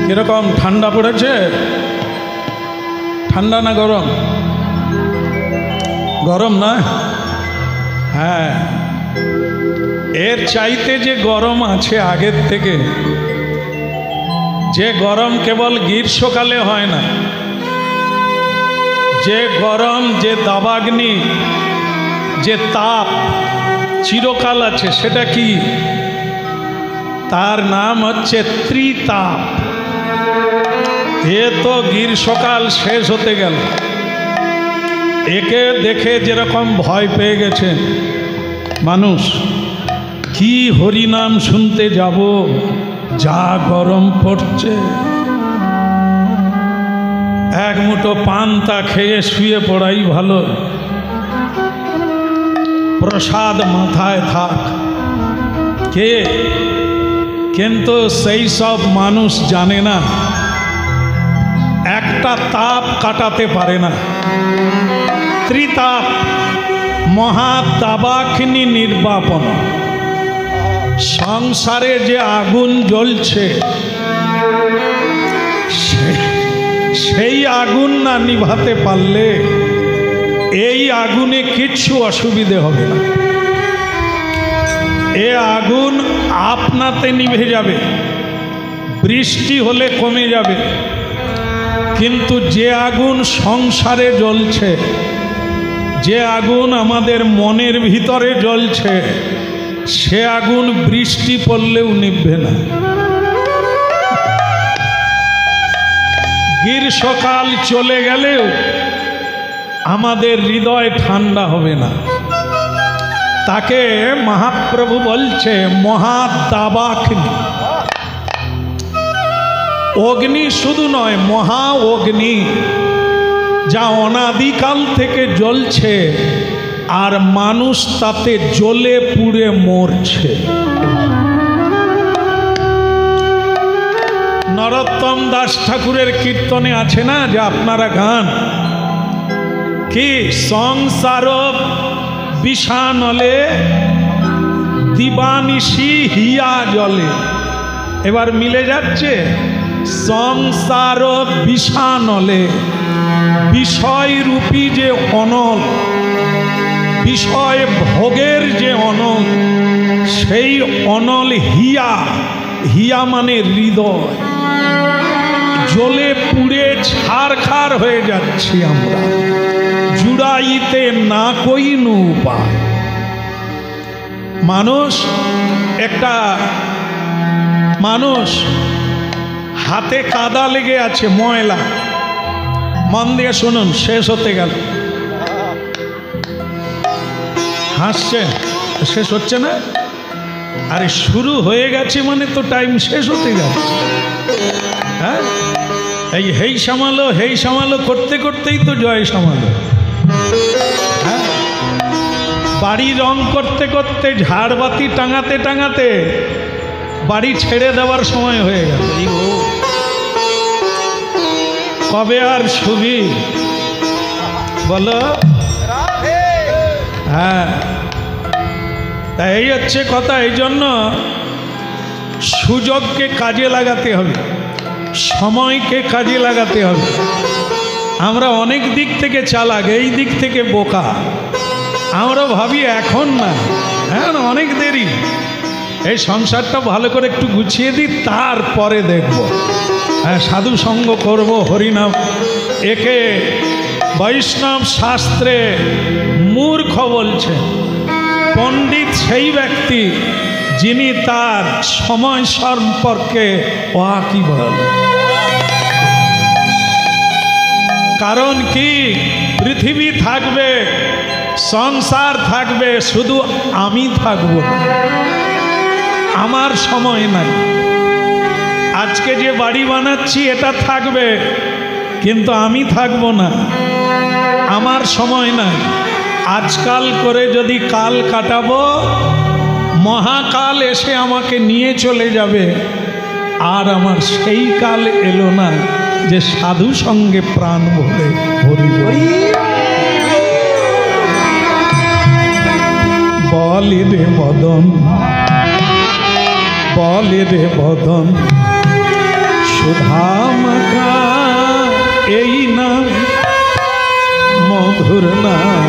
কিরকম ঠান্ডা পড়েছে? ঠান্ডা না গরম? গরম না? হ্যাঁ, এর চাইতে যে গরম আছে আগের থেকে, যে গরম কেবল গ্রীষ্মকালে হয় না, যে গরম, যে দাবাগ্নি, যে তাপ চিরকাল আছে, সেটা কি? তার নাম হচ্ছে ত্রিতাপ। এ তো গ্রীষ্মকাল শেষ হতে গেল, একে দেখে যেরকম ভয় পেয়ে গেছেন মানুষ, কি হরিনাম শুনতে যাব, যা গরম পড়ছে। এক মুঠো পান্তা খেয়ে শুয়ে পড়াই ভালো, প্রসাদ মাথায় থাক। কে? কিন্তু সেই সব মানুষ জানে না, একটা তাপ কাটাতে পারে না। ত্রিতাপ, মহাদাবাগ্নি নির্বাপন। সংসারে যে আগুন জ্বলছে, সেই আগুন না নিভাতে পারলে এই আগুনে কিচ্ছু অসুবিধে হবে না। এ আগুন আপনাতে নিভে যাবে, বৃষ্টি হলে কমে যাবে, কিন্তু যে আগুন সংসারে জ্বলছে, যে আগুন আমাদের মনের ভিতরে জ্বলছে, সে আগুন বৃষ্টি পড়লেও নিভবে না। গ্রীষ্মকাল চলে গেলেও আমাদের হৃদয় ঠান্ডা হবে না। তাকে মহাপ্রভু বলছে মহাদাবাগ্নি। অগ্নি শুধু নয়, মহা অগ্নি, যা অনাদিকাল থেকে জ্বলছে, আর মানুষ তাতে জ্বলে পুড়ে মরছে। নরোত্তম দাস ঠাকুরের কীর্তনে আছে না, যে আপনারা গান, কি সংসার বিষানলে দিবানিশি হিয়া জলে। এবার মিলে যাচ্ছে, সংসার বিষানলে, বিষয়রূপী যে অনল, বিষয় ভোগের যে অনল, সেই অনল হিয়া, হিয়া মানে হৃদয়, জ্বলে পুড়ে ছারখার হয়ে যাচ্ছি আমরা, জুড়াইতে না কইনু উপায়। মানুষ হাতে কাদা লেগে আছে, ময়লা, মন দিয়ে শুনুন, শেষ হতে গেল। হাসছে, শেষ হচ্ছে না? আরে শুরু হয়ে গেছে মানে তো টাইম শেষ হতে যাচ্ছে। হ্যাঁ, এই হেই সামালো হেই সামালো করতে করতেই তো জয় সামালো। হ্যাঁ, বাড়ি রং করতে করতে, ঝাড়বাতি টাঙাতে টাঙাতে বাড়ি ছেড়ে দেওয়ার সময় হয়ে গেল। কবে আর শুবি বলো? হ্যাঁ, তাই এই হচ্ছে কথা। এই জন্য সুযোগকে কাজে লাগাতে হবে, সময়কে কাজে লাগাতে হবে। আমরা অনেক দিক থেকে চালাক, এই দিক থেকে বোকা। আমরা ভাবি এখন না, হ্যাঁ অনেক দেরি, এই সংসারটা ভালো করে একটু গুছিয়ে দিই, তারপরে দেখব। হ্যাঁ, সাধু সঙ্গ করব, হরিনাম। একে বৈষ্ণব শাস্ত্রে মূর্খ বলছে। পণ্ডিত সেই ব্যক্তি যিনি তার সময় সম্পর্কে ওয়াকিবহাল। কারণ কি, পৃথিবী থাকবে, সংসার থাকবে, শুধু আমি থাকব না, আমার সময় নাই। আজকে যে বাড়ি বানাচ্ছি এটা থাকবে, কিন্তু আমি থাকব না, আমার সময় নাই। আজকাল করে যদি কাল কাটাবো, মহাকাল এসে আমাকে নিয়ে চলে যাবে, আর আমার সেই কাল এলো না যে সাধু সঙ্গে প্রাণ ভরে হরি হরি বলে রে বদন, বলে রে বদন, সুধা মাখা এই নাম মধুর নাম,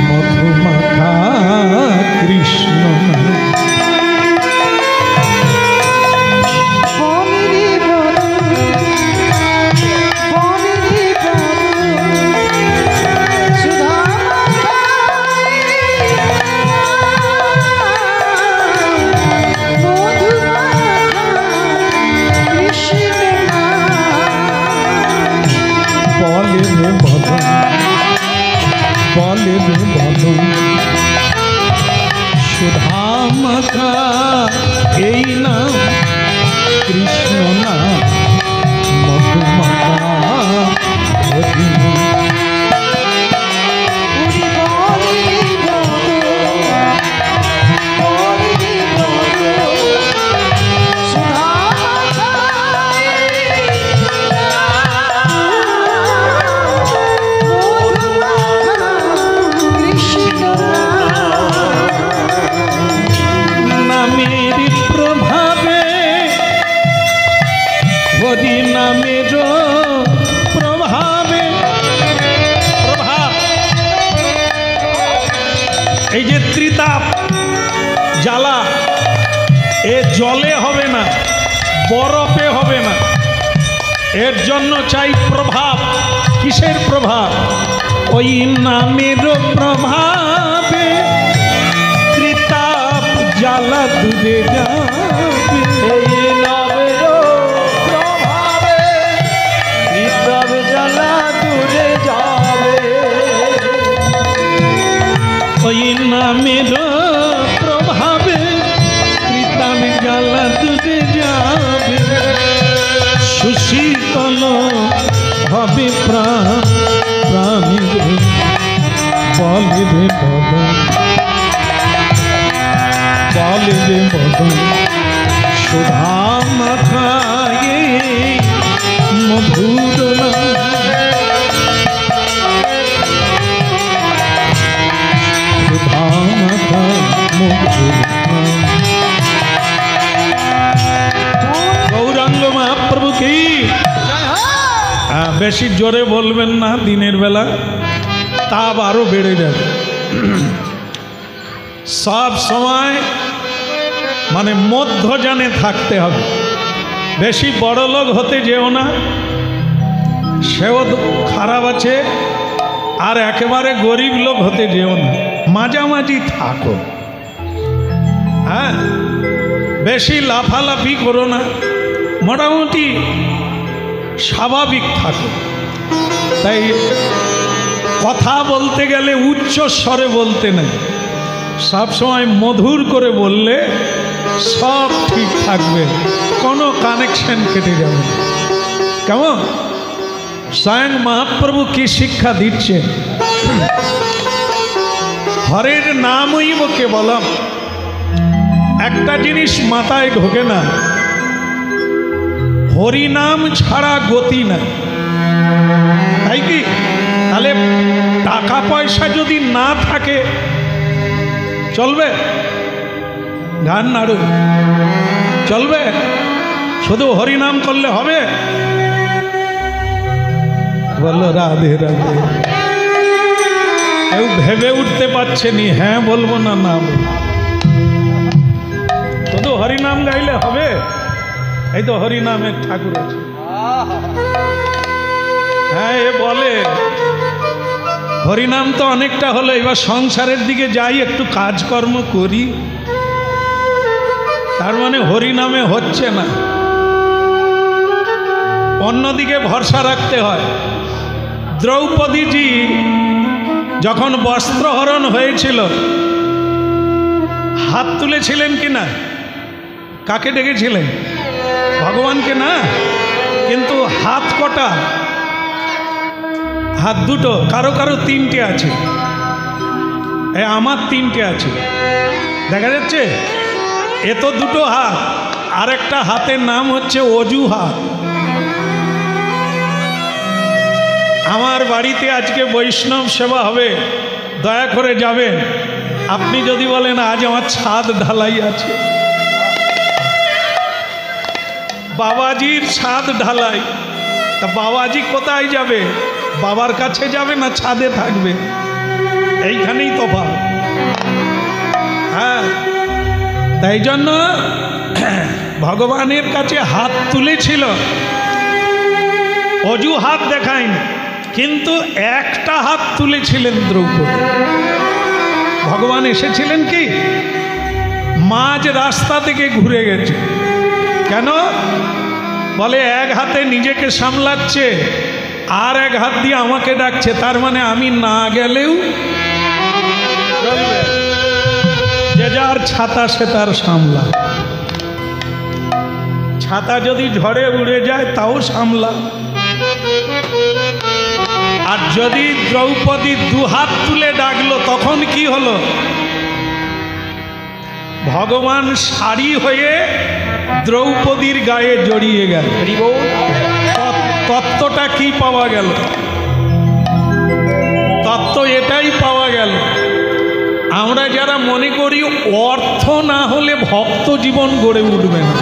মধু মাখা কৃষ্ণ নাম। বলে রে বদন সুধা মাখা এই নাম কৃষ্ণ নাম, মধু মাখা ভজিনী। এই যে ত্রিতাপ জ্বালা, এ জলে হবে না, বরফে হবে না, এর জন্য চাই প্রভাব। কিসের প্রভাব? ওই নামের প্রভাবে ত্রিতাপ জ্বালা দূরে যাবে। এই নামের প্রভাবে ত্রিতাপ জ্বালা দূরে যাবে। ওই নামের প্রভাবে ত্রিতাপ জ্বালা দূরে যাবে। সুশীতল হবে প্রাণ প্রাণী, বলে রে বদন, বলে রে বদন সুধা মাখা মধুর নাম। সুধা মাখা মধুর নাম। গৌরাঙ্গ মহাপ্রভু কি? বেশি জোরে বলবেন না, দিনের বেলা তাপ আরো বেড়ে যাবে। সব সময় মানে মধ্যযানে থাকতে হবে। বেশি বড় লোক হতে যেও না, সেও খারাপ আছে, আর একেবারে গরিব লোক হতে যেও না, মাঝামাঝি থাকো। হ্যাঁ, বেশি লাফালাফি করো না, মোটামুটি স্বাভাবিক থাকো। তাই কথা বলতে গেলে উচ্চ স্বরে বলতে নেই, সবসময় মধুর করে বললে সব ঠিক থাকবে, কোনো কানেকশন কেটে যাবে। কেমন? স্বয়ং মহাপ্রভু কি শিক্ষা দিচ্ছেন? হরের নামই মুখে বললাম, একটা জিনিস মাথায় ঢোকে না, হরিনাম ছাড়া গতি নাই। তাই কি? তাহলে টাকা পয়সা যদি না থাকে চলবে? গান নাড়ু চলবে? শুধু হরিনাম করলে হবে? বললো রাধে রাধে। কেউ ভেবে উঠতে পারছে নি হ্যাঁ বলবো না না বলবো। শুধু হরিনাম গাইলে হবে? এই তো হরিনামের ঠাকুর আছে। হ্যাঁ, এ বলে হরিনাম তো অনেকটা হলো, এবার সংসারের দিকে যাই, একটু কাজকর্ম করি। তার মানে হরিনামে হচ্ছে না, অন্যদিকে ভরসা রাখতে হয়। দ্রৌপদীজি যখন বস্ত্রহরণ হয়েছিল, হাত তুলেছিলেন কিনা? কাকে ডেকেছিলেন? ভগবানকে না, কিন্তু হাত কটা? হাত দুটো, কারো কারো তিনটে আছে। আমার তিনটে আছে, দেখা যাচ্ছে? এ তো দুটো হাত, আরেকটা হাতের নাম হচ্ছে অজু হাত। আমার বাড়িতে আজকে বৈষ্ণব সেবা হবে, দয়া করে যাবেন। আপনি যদি বলেন আজ আমার ছাদ ঢালাই আছে, বাবাজির ছাদ ঢালাই, তা বাবাজি কোথায় যাবে? বাবার কাছে যাবে না ছাদে থাকবে? এইখানেই তফাৎ। হ্যাঁ, তাই জন্য ভগবানের কাছে হাত তুলেছিল, অজুহাত দেখায়নি, কিন্তু একটা হাত তুলেছিলেন দ্রৌপদী। ভগবান এসেছিলেন কি মাঝ রাস্তা থেকে ঘুরে গেছে। কেন? বলে এক হাতে নিজেকে সামলাচ্ছে আর এক হাত দিয়ে আমাকে ডাকছে, তার মানে আমি না গেলেও চলবে। যে যার ছাতা সে তার সামলা, ছাতা যদি ঝড়ে উড়ে যায় তাও সামলা। আর যদি দ্রৌপদী দুহাত তুলে ডাকলো তখন কি হলো? ভগবান শাড়ি হয়ে দ্রৌপদীর গায়ে জড়িয়ে গেল। তত্ত্বটা কি পাওয়া গেল? তত্ত্ব এটাই পাওয়া গেল, আমরা যারা মনে করি অর্থ না হলে ভক্ত জীবন গড়ে উঠবে না,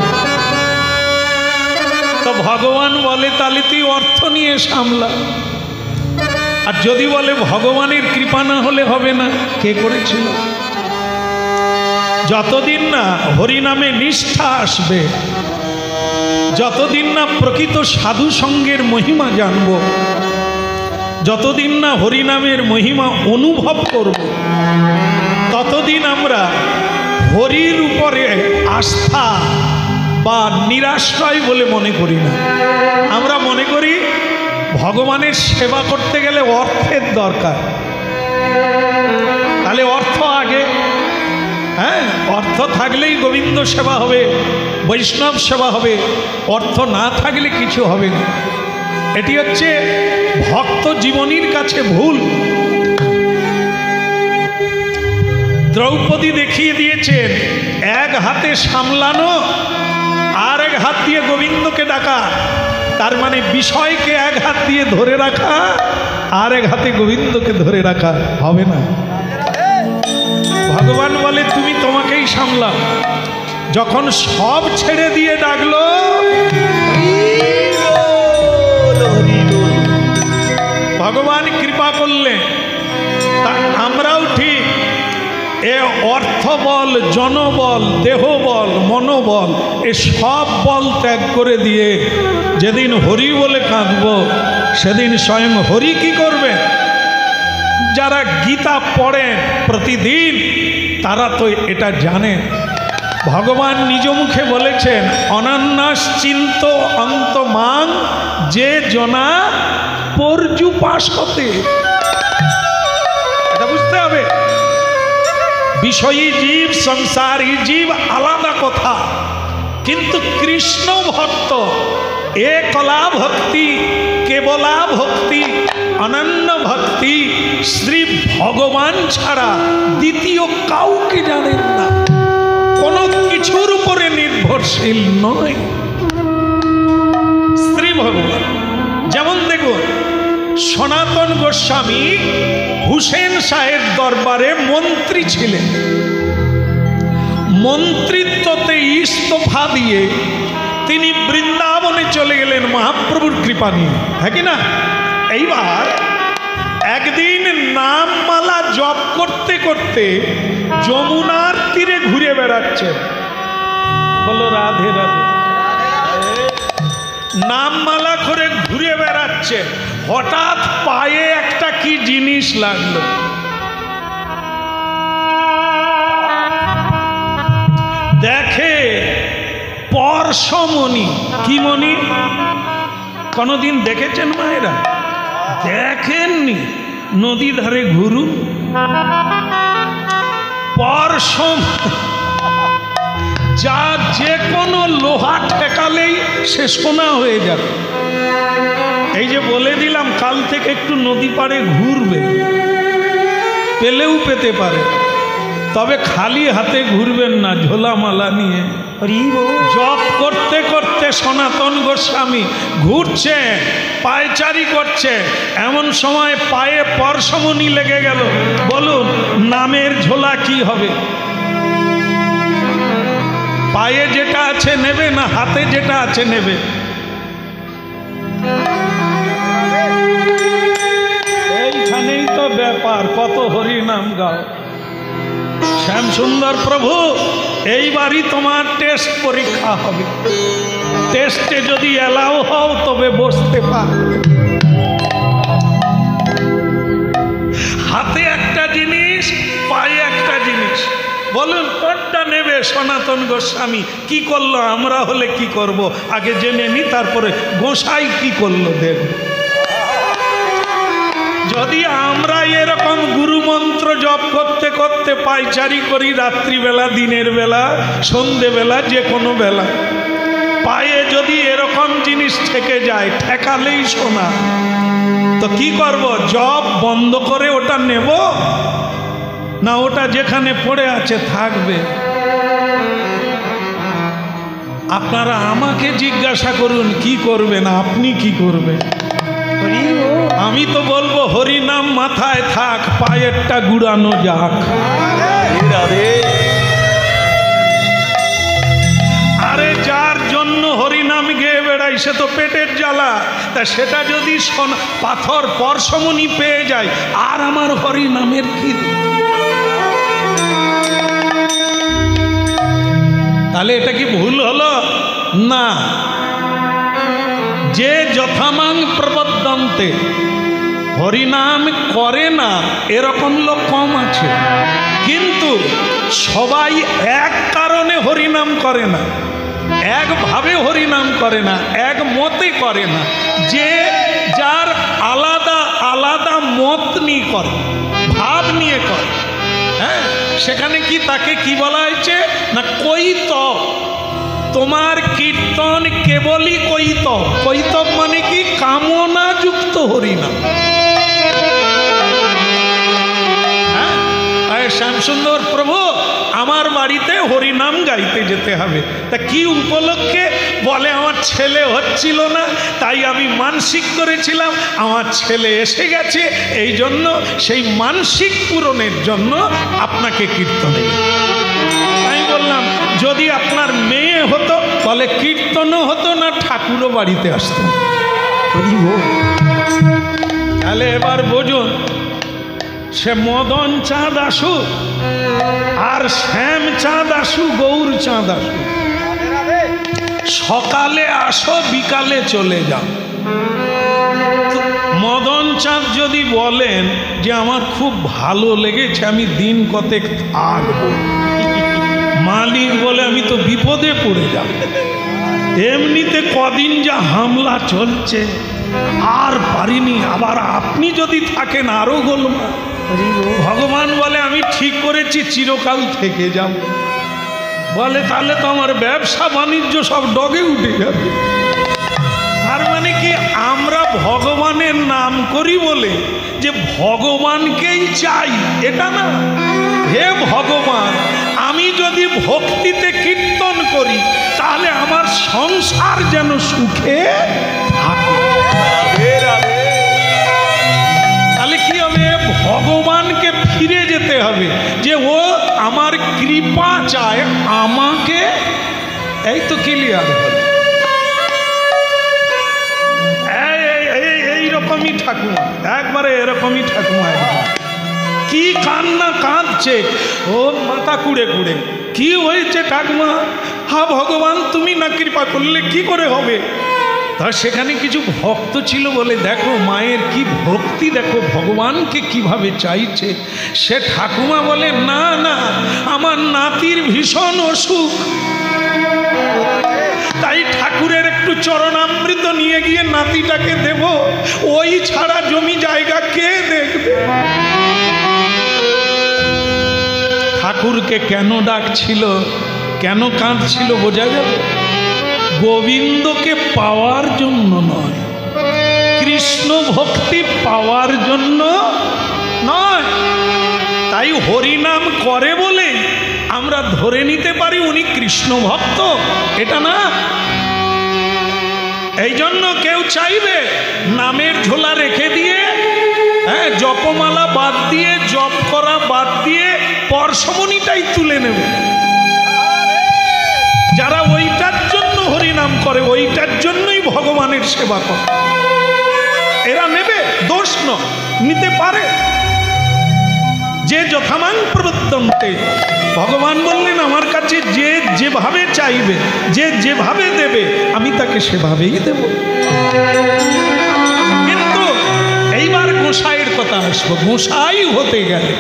তো ভগবান বলে তাহলে তুই অর্থ নিয়ে সামলা। আর যদি বলে ভগবানের কৃপা না হলে হবে না, কে করেছিল? যতদিন না হরিনামে নিষ্ঠা আসবে, যতদিন না প্রকৃত সাধু সঙ্গের মহিমা জানব, যতদিন না হরিনামের মহিমা অনুভব করব, ততদিন আমরা হরির উপরে আস্থা বা নিরাশ্রয় বলে মনে করি না। আমরা মনে করি ভগবানের সেবা করতে গেলে অর্থের দরকার, তাহলে অর্থ আগে। হ্যাঁ, অর্থ থাকলেই গোবিন্দ সেবা হবে, বৈষ্ণব সেবা হবে, অর্থ না থাকলে কিছু হবে না। এটি হচ্ছে ভক্ত জীবনীর কাছে ভুল। দ্রৌপদী দেখিয়ে দিয়েছেন এক হাতে সামলানো আর এক হাত দিয়ে গোবিন্দকে ডাকা, তার মানে বিষয়কে এক হাত দিয়ে ধরে রাখা আর এক হাতে গোবিন্দকে ধরে রাখা হবে না। ভগবান বলে তুমি তোমাকেই সামলাও। যখন সব ছেড়ে দিয়ে ডাকলো, ভগবান কৃপা করলেন। তা আমরাও ঠিক এ অর্থবল, জনবল, দেহবল, মনোবল, এ সব বল ত্যাগ করে দিয়ে যেদিন হরি বলে কাঁদব, সেদিন স্বয়ং হরি কি করবে? যারা গীতা পড়েন প্রতিদিন তারা তো এটা জানেন। ভগবান নিজ মুখে বলেছেন অনন্যাশ্চিন্ত অন্তমাং যে জনা পর্যুপাসতে। এটা বুঝতে হবে, বিষয়ী জীব সংসারী জীব আলাদা কথা, কিন্তু কৃষ্ণ ভক্ত একলা ভক্তি, কেবলা ভক্তি, অনন্য ভক্তি শ্রী ভগবান ছাড়া দ্বিতীয় কাউকে জানেন না, কোনো কিছুর উপরে নির্ভরশীল নয় শ্রী ভগবান। যেমন দেখুন, সনাতন গোস্বামী হুসেন শাহের দরবারে মন্ত্রী ছিলেন, মন্ত্রিত্বতে ইস্তফা দিয়ে তিনি বৃন্দাবনে চলে গেলেন মহাপ্রভুর কৃপা নিয়ে, হ্যাঁ কি না? এইবার একদিন নামমালা জপ করতে করতে যমুনার তীরে ঘুরে বেড়াচ্ছে, বলো রাধে রাধে, নামমালা করে ঘুরে বেড়াচ্ছে, হঠাৎ পায়ে একটা কি জিনিস লাগলো, দেখে পরশমণি। কি মণি? কোনদিন দেখেছেন মায়েরা? দেখেননি? নদী ধারে ঘুরুন, পরশম, যা যে কোনো লোহা ঠেকালেই সে সোনা হয়ে যাবে। এই যে বলে দিলাম কাল থেকে একটু নদী পাড়ে ঘুরবে, পেলেও পেতে পারে, তবে খালি হাতে ঘুরবেন না, ঝোলামালা নিয়ে। জপ করতে করতে সনাতন গোস্বামী ঘুরছে, পায়চারি করছে, এমন সময় পায়ে পরশমণি লেগে গেল। বলুন নামের ঝোলা কি হবে? পায়ে যেটা আছে নেবে না হাতে যেটা আছে নেবে? এইখানেই তো ব্যাপার। কত হরি নাম গাও। শ্যাম সুন্দর প্রভু, এইবারই তোমার টেস্ট পরীক্ষা হবে। টেস্টে যদি এলাও হও তবে বসতে পারবে। হাতে একটা জিনিস, পায়ে একটা জিনিস, বলুন কোনটা নেবে? সনাতন গোস্বামী কি করলো, আমরা হলে কি করব? আগে জেনে নি, তারপরে গোসাই কি করলো দেখব। যদি আমরা এরকম গুরু মন্ত্র জপ করতে করতে পায়চারি করি রাত্রিবেলা, দিনের বেলা, সন্ধেবেলা, যে কোনো বেলা, পায়ে যদি এরকম জিনিস থেকে যায়, ঠেকালেই শোনা, তো কি করব? জপ বন্ধ করে ওটা নেব না ওটা যেখানে পড়ে আছে থাকবে? আপনারা আমাকে জিজ্ঞাসা করুন কি করবেন, আপনি কি করবেন? আমি তো বলবো হরি নাম মাথায় থাক, পায়েরটা গুড়ানো যাক। আরে যার জন্য হরি নাম গেয়ে বেড়াই সে তো পেটের জ্বালা, তা সেটা যদি পাথর পরশমণি পেয়ে যায়, আর আমার হরি নামের কি? তাহলে এটা কি ভুল হলো? না। যে যথামাং প্রবদ্ধন্তে, হরিনাম করে না এরকম লোক কম আছে, কিন্তু সবাই এক কারণে হরিনাম করে না, একভাবে হরিনাম করে না, এক মতে করে না। যে যার আলাদা আলাদা মত নিয়ে করে, ভাব নিয়ে করে, হ্যাঁ, সেখানে কি তাকে কি বলা হয়েছে না কৈতব। তোমার কীর্তন কেবলই কৈতব। কৈতব মানে কি? কামনা যুক্ত হরিনাম। হ্যাঁ, শ্যামসুন্দর প্রভু আমার বাড়িতে হরিনাম গাইতে যেতে হবে। তা কি উপলক্ষে? বলে আমার ছেলে হচ্ছিল না, তাই আমি মানসিক করেছিলাম, আমার ছেলে এসে গেছে, এই জন্য সেই মানসিক পূরণের জন্য আপনাকে কীর্তনে। আমি বললাম যদি আপনার মেয়ে হতো, বলে কীর্তনও হতো না, ঠাকুরও বাড়িতে আসতো। তাহলে এবার বুঝুন, সে মদন চাঁদ আসু আর শ্যাম চাঁদ আসু, গৌর চাঁদ আসু, সকালে আসো বিকালে চলে যাও। মদন চাঁদ যদি বলেন যে আমার খুব ভালো লেগেছে, আমি দিন কতেক থাকবো, মালিক বলে আমি তো বিপদে পড়ে যাব, এমনিতে কদিন যা হামলা চলছে আর পারিনি, আবার আপনি যদি থাকেন আরো গোলমাল। ভগবান বলে আমি ঠিক করেছি চিরকাল থেকে যাব। বলে তাহলে তো আমার ব্যবসা বাণিজ্য সব ডগে উঠে যাবে। তার মানে কি আমরা ভগবানের নাম করি বলে যে ভগবানকেই চাই এটা না। হে ভগবান, আমি যদি ভক্তিতে কীর্তন করি তাহলে আমার সংসার যেন সুখে থাকে। তাহলে কি হবে? ভগবানকে ফিরে যেতে হবে যে ও আমার কৃপা চায় আমাকে। এই তো ক্লিয়ার হল। এইরকমই ঠাকুমা, একবারে এরকমই ঠাকুমা। কি কান্না কাঁদছে, ও মাথা কুড়ে কুড়ে। কি হয়েছে ঠাকুমা? হা ভগবান তুমি না কৃপা করলে কি করে হবে? তা সেখানে কিছু ভক্ত ছিল বলে দেখো মায়ের কি ভক্তি, দেখো ভগবানকে কিভাবে চাইছে। সে ঠাকুমা বলে না না, আমার নাতির ভীষণ অসুখ, তাই ঠাকুরের একটু চরণামৃত নিয়ে গিয়ে নাতিটাকে দেব, ওই ছাড়া জমি জায়গা কে দেখবে? ঠাকুরকে কেন ডাকছিল, কেন কাঁদছিল বোঝা যাবে? গোবিন্দকে পাওয়ার জন্য নয়, কৃষ্ণ ভক্তি পাওয়ার জন্য নয়। তাই হরিনাম করে বলে আমরা ধরে নিতে পারি উনি কৃষ্ণ ভক্ত, এটা না। এই জন্য কেউ চাইবে নামের ঝোলা রেখে দিয়ে, হ্যাঁ, জপমালা বাদ দিয়ে, জপ করা বাদ দিয়ে পরশমণিটাই তুলে নেবে। যারা ওইটার জন্য হরিনাম করে, ওইটার জন্যই ভগবানের সেবা করে, এরা নেবে, দোষ নয়, নিতে পারে। যে যথামাং প্রবর্তন্তে, ভগবান বললেন আমার কাছে যে যেভাবে চাইবে, যে যেভাবে দেবে, আমি তাকে সেভাবেই দেব। কিন্তু এইবার গোসাইয়ের কথা আসবো। গোসাই হতে গেলে,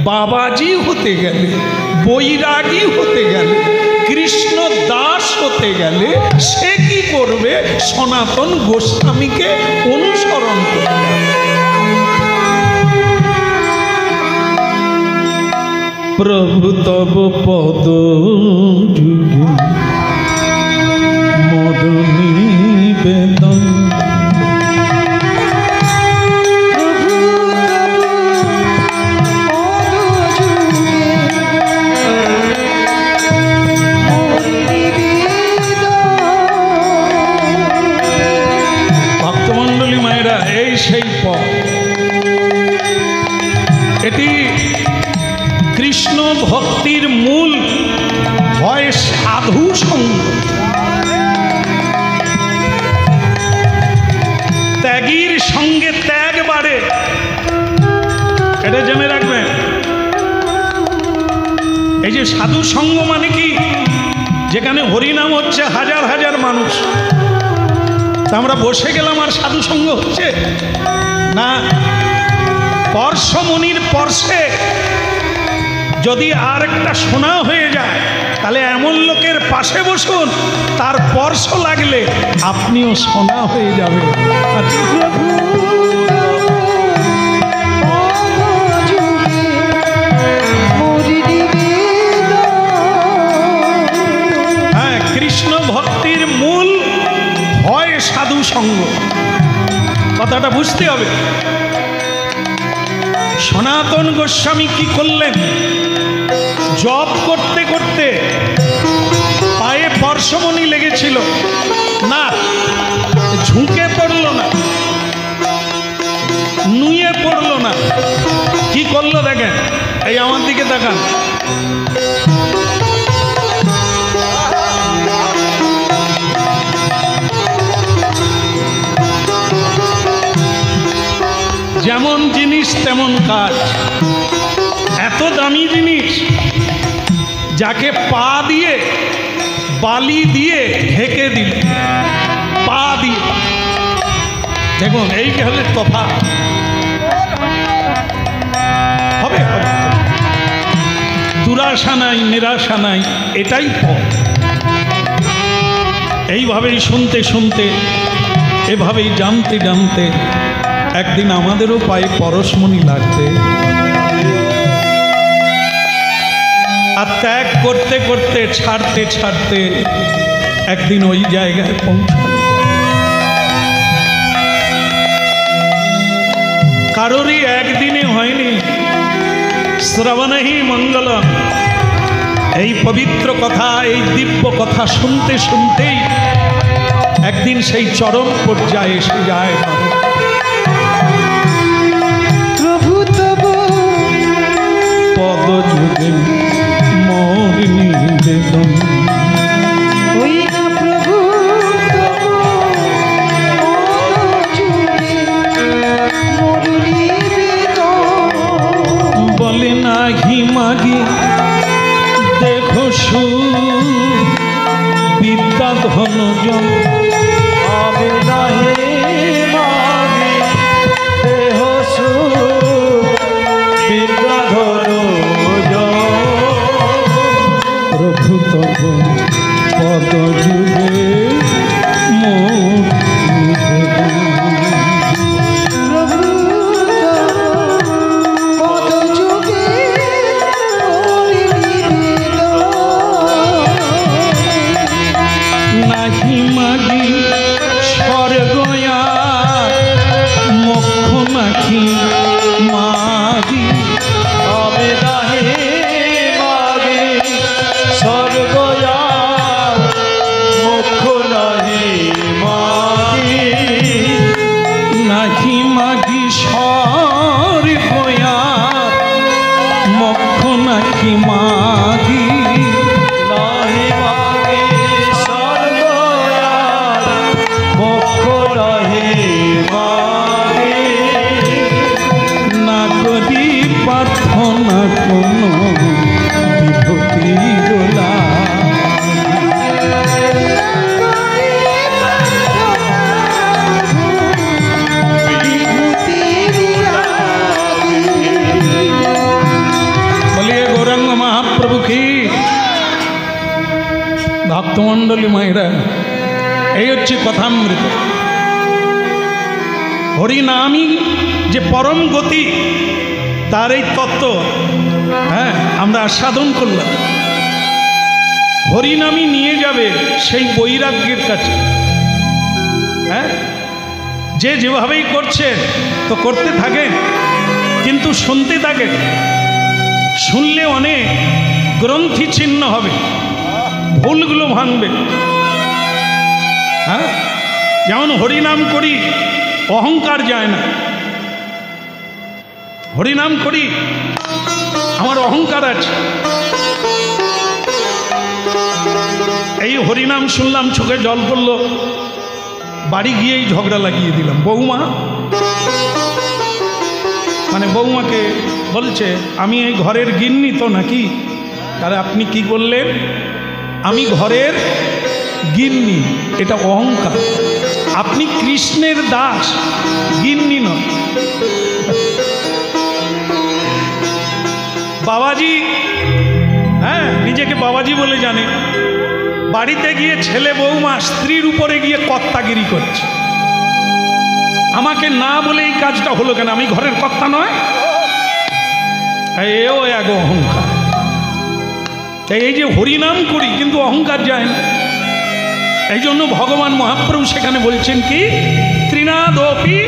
বাবাজি হতে গেলে, বৈরাগী হতে গেলে, কৃষ্ণ দাস হতে গেলে সে কি করবে? সনাতন গোস্বামীকে অনুসরণ করবে। প্রভু তব পদ যুগে মদ নিবেদন, ভক্তমণ্ডলী মায়েরা, এই সেই পদ। এটি কৃষ্ণ ভক্তির মূল হয় সাধু সঙ্গ। ত্যাগীর সঙ্গে ত্যাগ বাড়ে, এটা জেনে রাখবেন। এই যে সাধু সঙ্গ মানে কি? যেখানে হরিনাম হচ্ছে হাজার হাজার মানুষ, তা আমরা বসে গেলাম আর সাধু সঙ্গ হচ্ছে না। পরশমণির পরশে যদি আর একটা সোনা হয়ে যায়, তাহলে এমন লোকের পাশে বসুন, তার স্পর্শ লাগলে আপনিও সোনা হয়ে যাবেন। হ্যাঁ, কৃষ্ণ ভক্তির মূল হয় সাধু সঙ্গ, কথাটা বুঝতে হবে। সনাতন গোস্বামী কি করলেন? জপ করতে করতে পায়ে পরশমণি লেগেছিল না, ঝুঁকে পড়ল না, নুয়ে পড়ল না, কি করলো দেখেন, এই আমার দিকে তাকান। যেমন জিনিস তেমন কাজ। এত দামি জিনিস, যাকে পা দিয়ে বালি দিয়ে ঢেকে দিল, পা দিয়ে, দেখুন এই হলে তফাৎ হবে। দুরাশা নাই, নিরাশা নাই, এটাই পথ। এইভাবেই শুনতে শুনতে, এভাবেই জানতে জানতে একদিন আমাদেরও পায়ে পরশমণি লাগবে। আর ত্যাগ করতে করতে, ছাড়তে ছাড়তে একদিন ওই জায়গায় পৌঁছাবে। কারোরই একদিনে হয়নি। শ্রবণেহি মঙ্গলম, এই পবিত্র কথা, এই দিব্য কথা শুনতে শুনতেই একদিন সেই চরম পর্যায়ে এসে যায়। প্রভু তব পদ যুগে মোর নিবেদন, ওই না প্রভু বলে নাহি মাগি দেখো সু বিদ্যা ধন জন, আমি নাহি মাগি দেহ সু বিদ্যা ধন জন, প্রভু তব নাহি মাগে না করি প্রার্থনা কোনো বিভূতির বলিয়ে গৌরাঙ্গ মহাপ্রভু কি। ভক্তমণ্ডলী মায়েরা, এই হচ্ছে কথামৃত। হরিনামই যে পরম গতি, তার এই তত্ত্ব আমরা আস্বাদন করলাম। হরিনামই নিয়ে যাবে সেই বৈরাগ্যের কাছে। যে যেভাবেই করছেন তো করতে থাকেন, কিন্তু শুনতে থাকেন। শুনলে অনেক গ্রন্থি ছিন্ন হবে, ভুলগুলো ভাঙবে। যেমন হরিনাম করি, অহংকার যায় না। হরিনাম করি, আমার অহংকার আছে। এই হরিনাম শুনলাম, চোখে জল পড়ল, বাড়ি গিয়েই ঝগড়া লাগিয়ে দিলাম। বৌমা মানে বৌমাকে বলছে, আমি এই ঘরের গিন্নি তো নাকি? তাহলে আপনি কি করলেন? আমি ঘরের গিন্নি, এটা অহংকার। আপনি কৃষ্ণের দাস, গিন্নি নয়। বাবাজি, নিজেকে বাবাজি বলে জানে। বাড়িতে গিয়ে ছেলে বৌমা স্ত্রীর উপরে গিয়ে কর্তাগিরি করছে। আমাকে না বলে এই কাজটা হলো কেন? আমি ঘরের কর্তা নয়? এও এক অহংকার। এই যে হরিনাম করি কিন্তু অহংকার যায় না। এই জন্য ভগবান মহাপ্রভু সেখানে বলছেন কি, ত্রিনাদপি।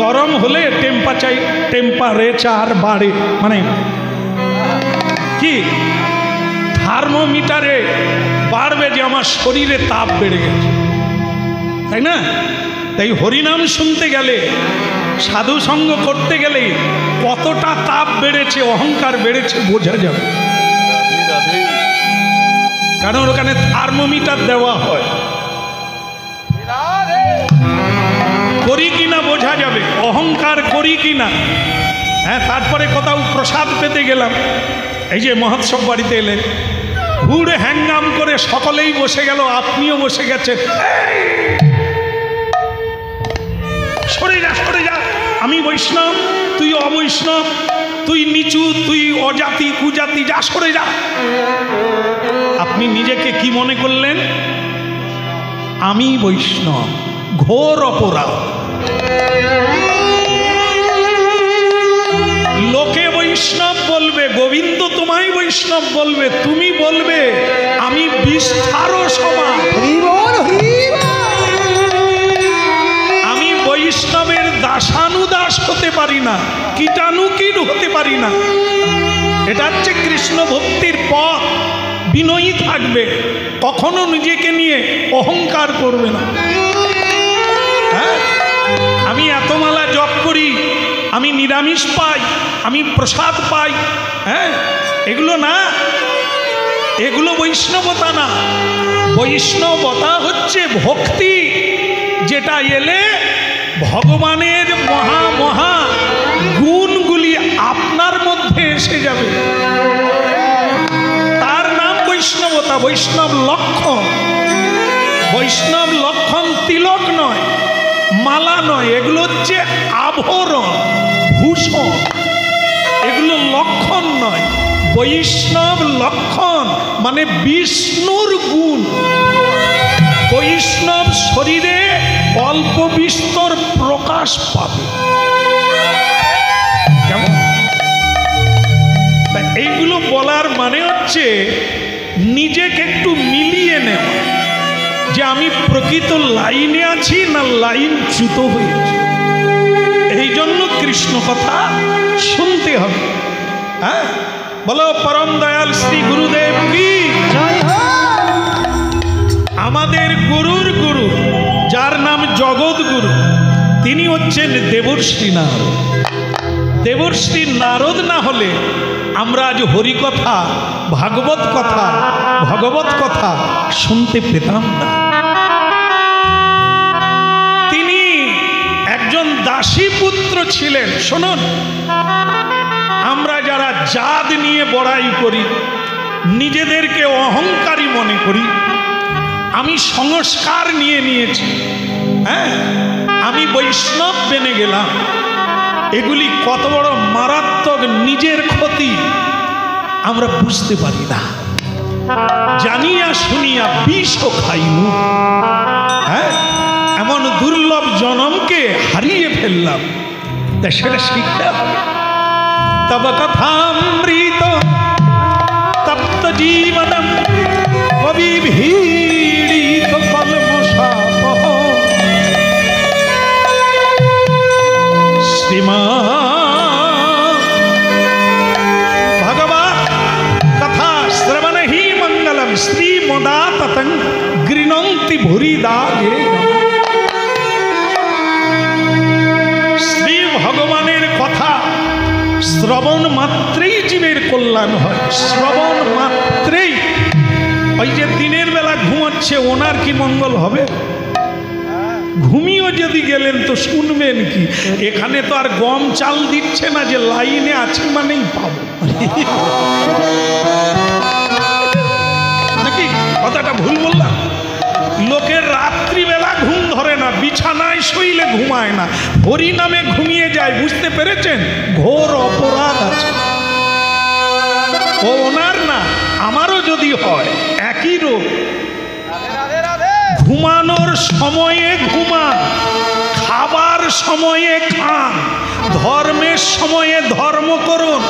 গরম হলে টেম্পারেচার বাড়ে, মানে কি থার্মোমিটারে বাড়বে যে আমার শরীরে তাপ বেড়ে গেছে, তাই না? তাই হরিনাম শুনতে গেলে, সাধু সঙ্গ করতে গেলে কতটা তাপ বেড়েছে, অহংকার বেড়েছে বোঝা যাবে। কারণ ওখানে থার্মোমিটার দেওয়া হয়, করি কিনা বোঝা যাবে, অহংকার করি কিনা। তারপরে কোথাও প্রসাদ পেতে গেলাম, এই যে মহোৎসব বাড়িতে এলেন, হুড়ে হ্যাঙ্গাম করে সকলেই বসে গেল, আপনিও বসে গেছেন। সরে যা, সরে যা, আমি বৈষ্ণব, তুই অবৈষ্ণব, তুই নিচু, তুই অজাতি কুজাতি, যা সরে যা। আপনি নিজেকে কি মনে করলেন? আমি বৈষ্ণব। ঘোর অপরাধ। লোকে বৈষ্ণব বলবে, গোবিন্দ তোমায় বৈষ্ণব বলবে, তুমি বলবে আমি বিষ্ঠারও সমান। আমি বৈষ্ণবের দাসানুদাস হতে পারি না, কীটানুকীট হতে পারি না। এটা হচ্ছে কৃষ্ণ ভক্তির পথ। বিনয়ী থাকবে, কখনো নিজেকে নিয়ে অহংকার করবে না। আমি এত মালা জপ করি, আমি নিরামিষ পাই, আমি প্রসাদ পাই, এগুলো না, এগুলো বৈষ্ণবতা না। বৈষ্ণবতা হচ্ছে ভক্তি, যেটা এলে ভগবানের মহা মহা গুণগুলি আপনার মধ্যে এসে যাবে। তার নাম বৈষ্ণবতা, বৈষ্ণব লক্ষণ। বৈষ্ণব লক্ষণ তিলক নয়, মালা নয়, এগুলো হচ্ছে আভরণ, ভূষণ, এগুলো লক্ষণ নয়। বৈষ্ণব লক্ষণ মানে বিষ্ণুর গুণ। বৈষ্ণব শরীরে অল্প বিস্তর প্রকাশ পাবে। কেমন? এইগুলো বলার মানে হচ্ছে নিজেকে একটু মিলিয়ে নেওয়া, যে আমি প্রকৃত লাইনে আছি না লাইন চ্যুত হয়েছে। এই জন্য কৃষ্ণ কথা শুনতে হবে। বলো পরম দয়াল শ্রী গুরুদেব কি। আমাদের গুরুর গুরু, যার নাম জগৎ গুরু, তিনি হচ্ছেন দেবর্ষি নারদ। দেবর্ষি নারদ না হলে আমরা আজ হরিকথা, ভাগবত কথা, ভগবত কথা শুনতে পেতাম না। তিনি একজন দাসী পুত্র ছিলেন। শুনুন, আমরা যারা জাত নিয়ে বড়াই করি, নিজেদেরকে অহংকারী মনে করি, আমি সংস্কার নিয়ে নিয়েছি, হ্যাঁ আমি বৈষ্ণব বেনে গেলাম, এগুলি কত বড় মারাত্মক নিজের ক্ষতি আমরা বুঝতে পারি না। জানিয়া শুনিয়া বিষও খাইনু, হ্যাঁ এমন দুর্লভ জনমকে হারিয়ে ফেললাম, তা সেটা শিখতে হবে। তব কথামৃত তপ্ত জীবনম অবিভীড়িত কলমশাপঃ শ্রীমদ্ ভগবৎ কথা শ্রবণ হি মঙ্গলম শ্রীমদাততং গৃণন্তি ভুরিদা গে। শ্রী ভগবানের কথা শ্রবণ মাত্রেই জীবের কল্যাণ হয়, শ্রবণ মাত্রেই। ওই যে দিনের বেলা ঘুমাচ্ছে, ওনার কি মঙ্গল হবে? ঘুমিয়েও যদি গেলেন তো শুনবেন কি? এখানে তো আর গম চাল দিচ্ছে না যে লাইনে আছি মানেই পাবো, নাকি? কথাটা ভুল বললাম? লোকের রাত্রিবেলা ঘুম ধরে না, বিছানায় শুইলে ঘুমায় না, হরি নামে ঘুমিয়ে যায়। বুঝতে পেরেছেন? ঘোর অপরাধ আছে। ও ওনার না, আমারও যদি হয় একই রোগ। ঘুমানোর সময়ে ঘুমান, খাবার সময়ে খান, ধর্মের সময়ে ধর্ম করুন,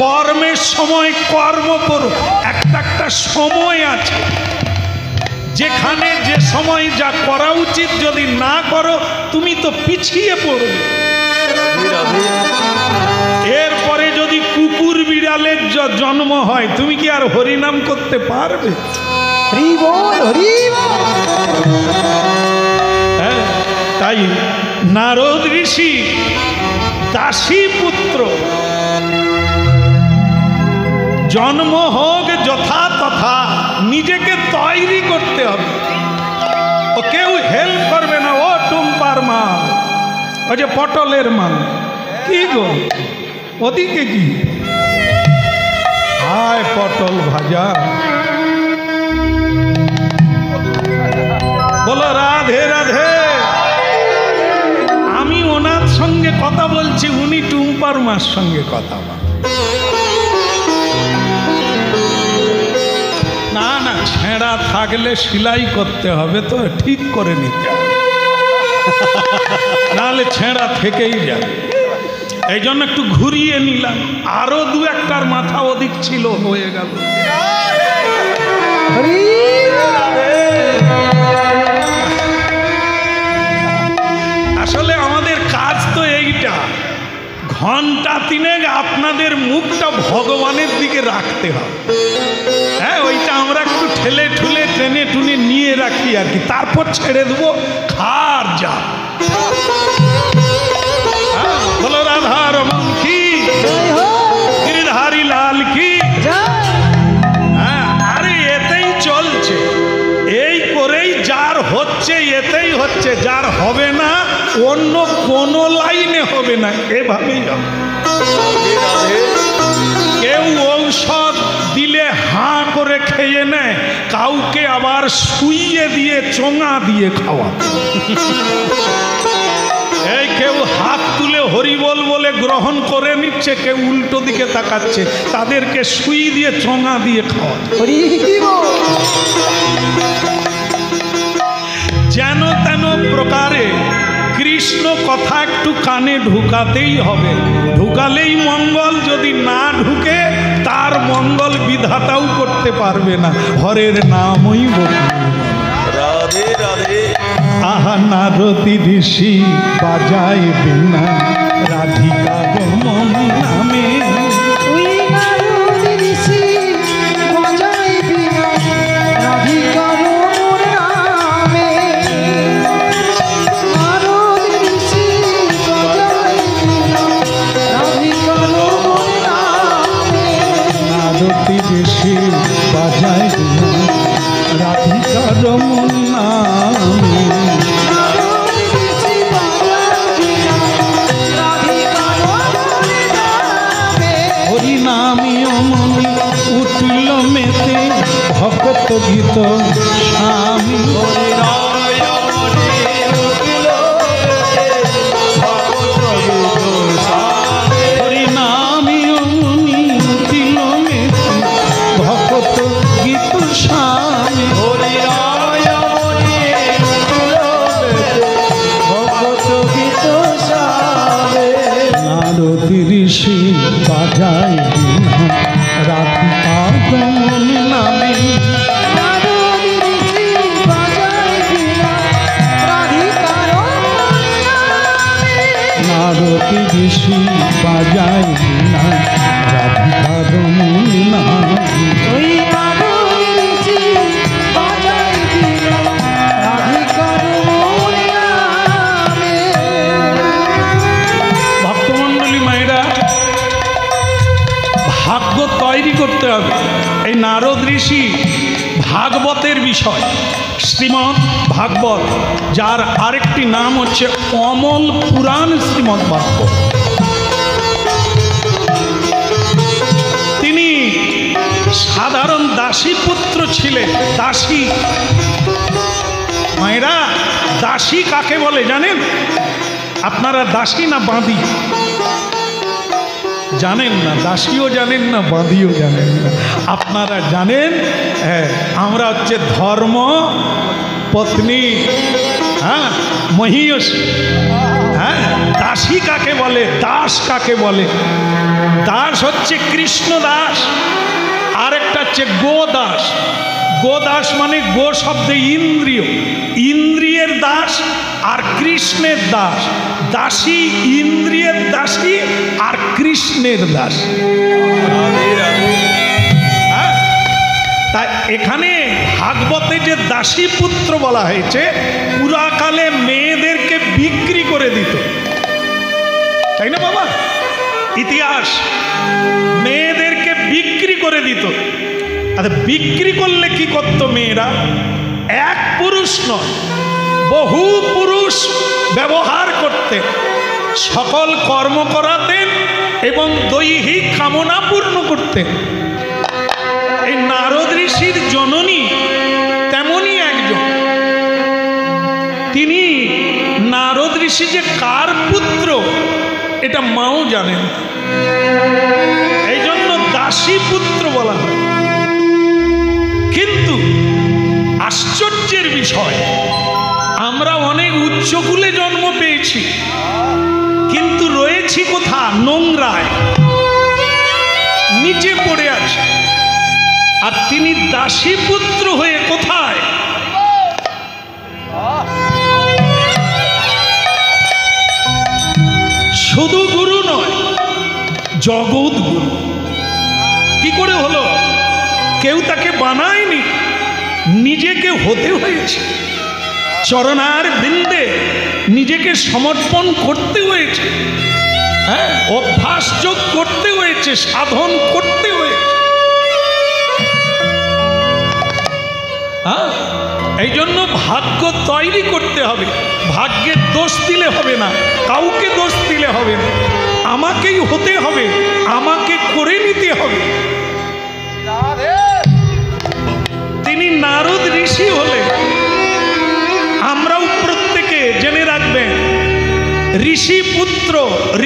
কর্মের সময় কর্ম করুন। একটা একটা সময় আছে, যেখানে যে সময় যা করা উচিত যদি না করো তুমি তো পিছিয়ে পড়বে। এরপরে যদি কুকুর বিড়ালের জন্ম হয়, তুমি কি আর হরিনাম করতে পারবে? হ্যাঁ, তাই নারদ ঋষি দাসী পুত্র, জন্ম হোক যথা তথা, নিজেকে তৈরি করতে হবে। ও কেউ হেল্প করবে না। ও টুম্পার মা, ও যে পটলের মা, কি গো ওদিকে কি? হায় পটল ভাজা, বলো রাধে রাধে। আমি ওনার সঙ্গে কথা বলছি, উনি টুম্পার মার সঙ্গে কথা বল। না না, ছেঁড়া থাকলে সেলাই করতে হবে, তো ঠিক করে নিতে হবে, নাহলে ছেঁড়া থেকেই যাবে। এই জন্য একটু ঘুরিয়ে নিলাম, আরো দু একটার মাথা ওদিক ছিল, হয়ে গেল। আসলে আমাদের কাজ তো এইটা, ঘন্টা তিনেক আপনাদের মুখটা ভগবানের দিকে রাখতে হবে। হ্যাঁ, ওইটা আমরা একটু ঠেলে ঠুলে টেনে টুনে নিয়ে রাখি আর কি, তারপর ছেড়ে দেবো খার যা। বলো রাধা রমন কি, গিরিধারী লাল কি। হ্যাঁ, আরে এতেই চলছে, এই করেই যার হচ্ছে এতেই হচ্ছে, যার হবে না অন্য কোনো লাইনে হবে না, এভাবেই হবে। কেউ ঔষধ দিলে হাঁ করে খেয়ে নেয়, কাউকে আবার শুইয়ে দিয়ে চোঙা দিয়ে খাওয়া। এই কেউ হাত তুলে হরিবল বলে গ্রহণ করে নিচ্ছে, কেউ উল্টো দিকে তাকাচ্ছে, তাদেরকে শুই দিয়ে চোঙা দিয়ে খাওয়া। যেন তেন প্রকারে কৃষ্ণ কথা একটু কানে ঢুকাতেই হবে, ঢুকালেই মঙ্গল, যদি না ঢুকে তার মঙ্গল বিধাতাও করতে পারবে না। হরের নামই বলি রাধে রাধে। আহা নারদী ঋষি বাজায় বিনা, রাধিকা গমন নামে। রমণ নামে হরি নামে অমনি উঠিল মেতে ভক্ত গীত স্বামী হরি নামে অমনি উঠিল মেতে ভক্ত গীত স্বামী নারদ ঋষি বাজায় বিনা রাধিকা রমণ নামে নারদ ঋষি বাজায় বিনা রাধিকা রমণ নামে ভক্তমণ্ডলী মায়েরা, ভাগ্য তৈরি করতে হবে। এই নারদ ঋষি ভাগবতের বিষয়, শ্রীমদ্ ভাগবত, যার আরেকটি নাম হচ্ছে অমল পুরাণ শ্রীমদ্ ভাগবত। তিনি সাধারণ দাসী পুত্র ছিলেন। দাসী মায়েরা, দাসী কাকে বলে জানেন আপনারা? দাসী না বাঁধি জানেন না, দাসীও জানেন না, বাঁধিও জানেন না। আপনারা জানেন, হ্যাঁ, আমরা হচ্ছে ধর্ম পত্নী, হ্যাঁ, মহিষী। হ্যাঁ, দাসী কাকে বলে? দাস কাকে বলে? দাস হচ্ছে কৃষ্ণ দাস, আরেকটা হচ্ছে গোদাস। গোদাস মানে গো শব্দে ইন্দ্রিয়, ইন্দ্রিয়ের দাস আর কৃষ্ণের দাস। দাসী ইন্দ্রিয়ের দাসী আর কৃষ্ণের দাস। হ্যাঁ, তাই এখানে ভাগবতে যে দাসী পুত্র বলা হয়েছে, পুরাকালে মেয়েদেরকে বিক্রি করে দিত, তাই না বাবা? ইতিহাস, মেয়েদেরকে বিক্রি করে দিত। আচ্ছা, বিক্রি করলে কি করতো মেয়েরা? এক পুরুষ নয়, বহু পুরুষ ব্যবহার করতেন, সকল কর্ম করাতেন এবং দৈহিক কামনা পূর্ণ করতেন। এই নারদ ঋষির জননী তেমনই একজন। তিনি নারদ ঋষি যে কার পুত্র এটা মাও জানেন, এই জন্য দাসী পুত্র বলা হয়। কিন্তু আশ্চর্যের বিষয়, আমরা অনেক উচ্চকুলে জন্ম পেয়েছি, কিন্তু রয়েছি কোথা? নোংরায়, নিচে পড়ে আছে। আর তিনি দাসী পুত্র হয়ে কোথায়? শুধু গুরু নয়, জগৎ গুরু। কি করে হলো? কেউ তাকে বানায়নি, নিজেকে হতে হয়েছে। চরণার বৃন্দে নিজেকে সমর্পণ করতে হয়েছে, হ্যাঁ, অভ্যাস যোগ করতে হয়েছে, সাধন করতে হয়েছে। হ্যাঁ, এই জন্য ভাগ্য তৈরি করতে হবে। ভাগ্যের দোষ দিলে হবে না, কাউকে দোষ দিলে হবে না, আমাকেই হতে হবে, আমাকে করে নিতে হবে। তিনি নারদ ঋষি হলে আমরাও প্রত্যেকে জেনে রাখবেন, ঋষি পুত্র,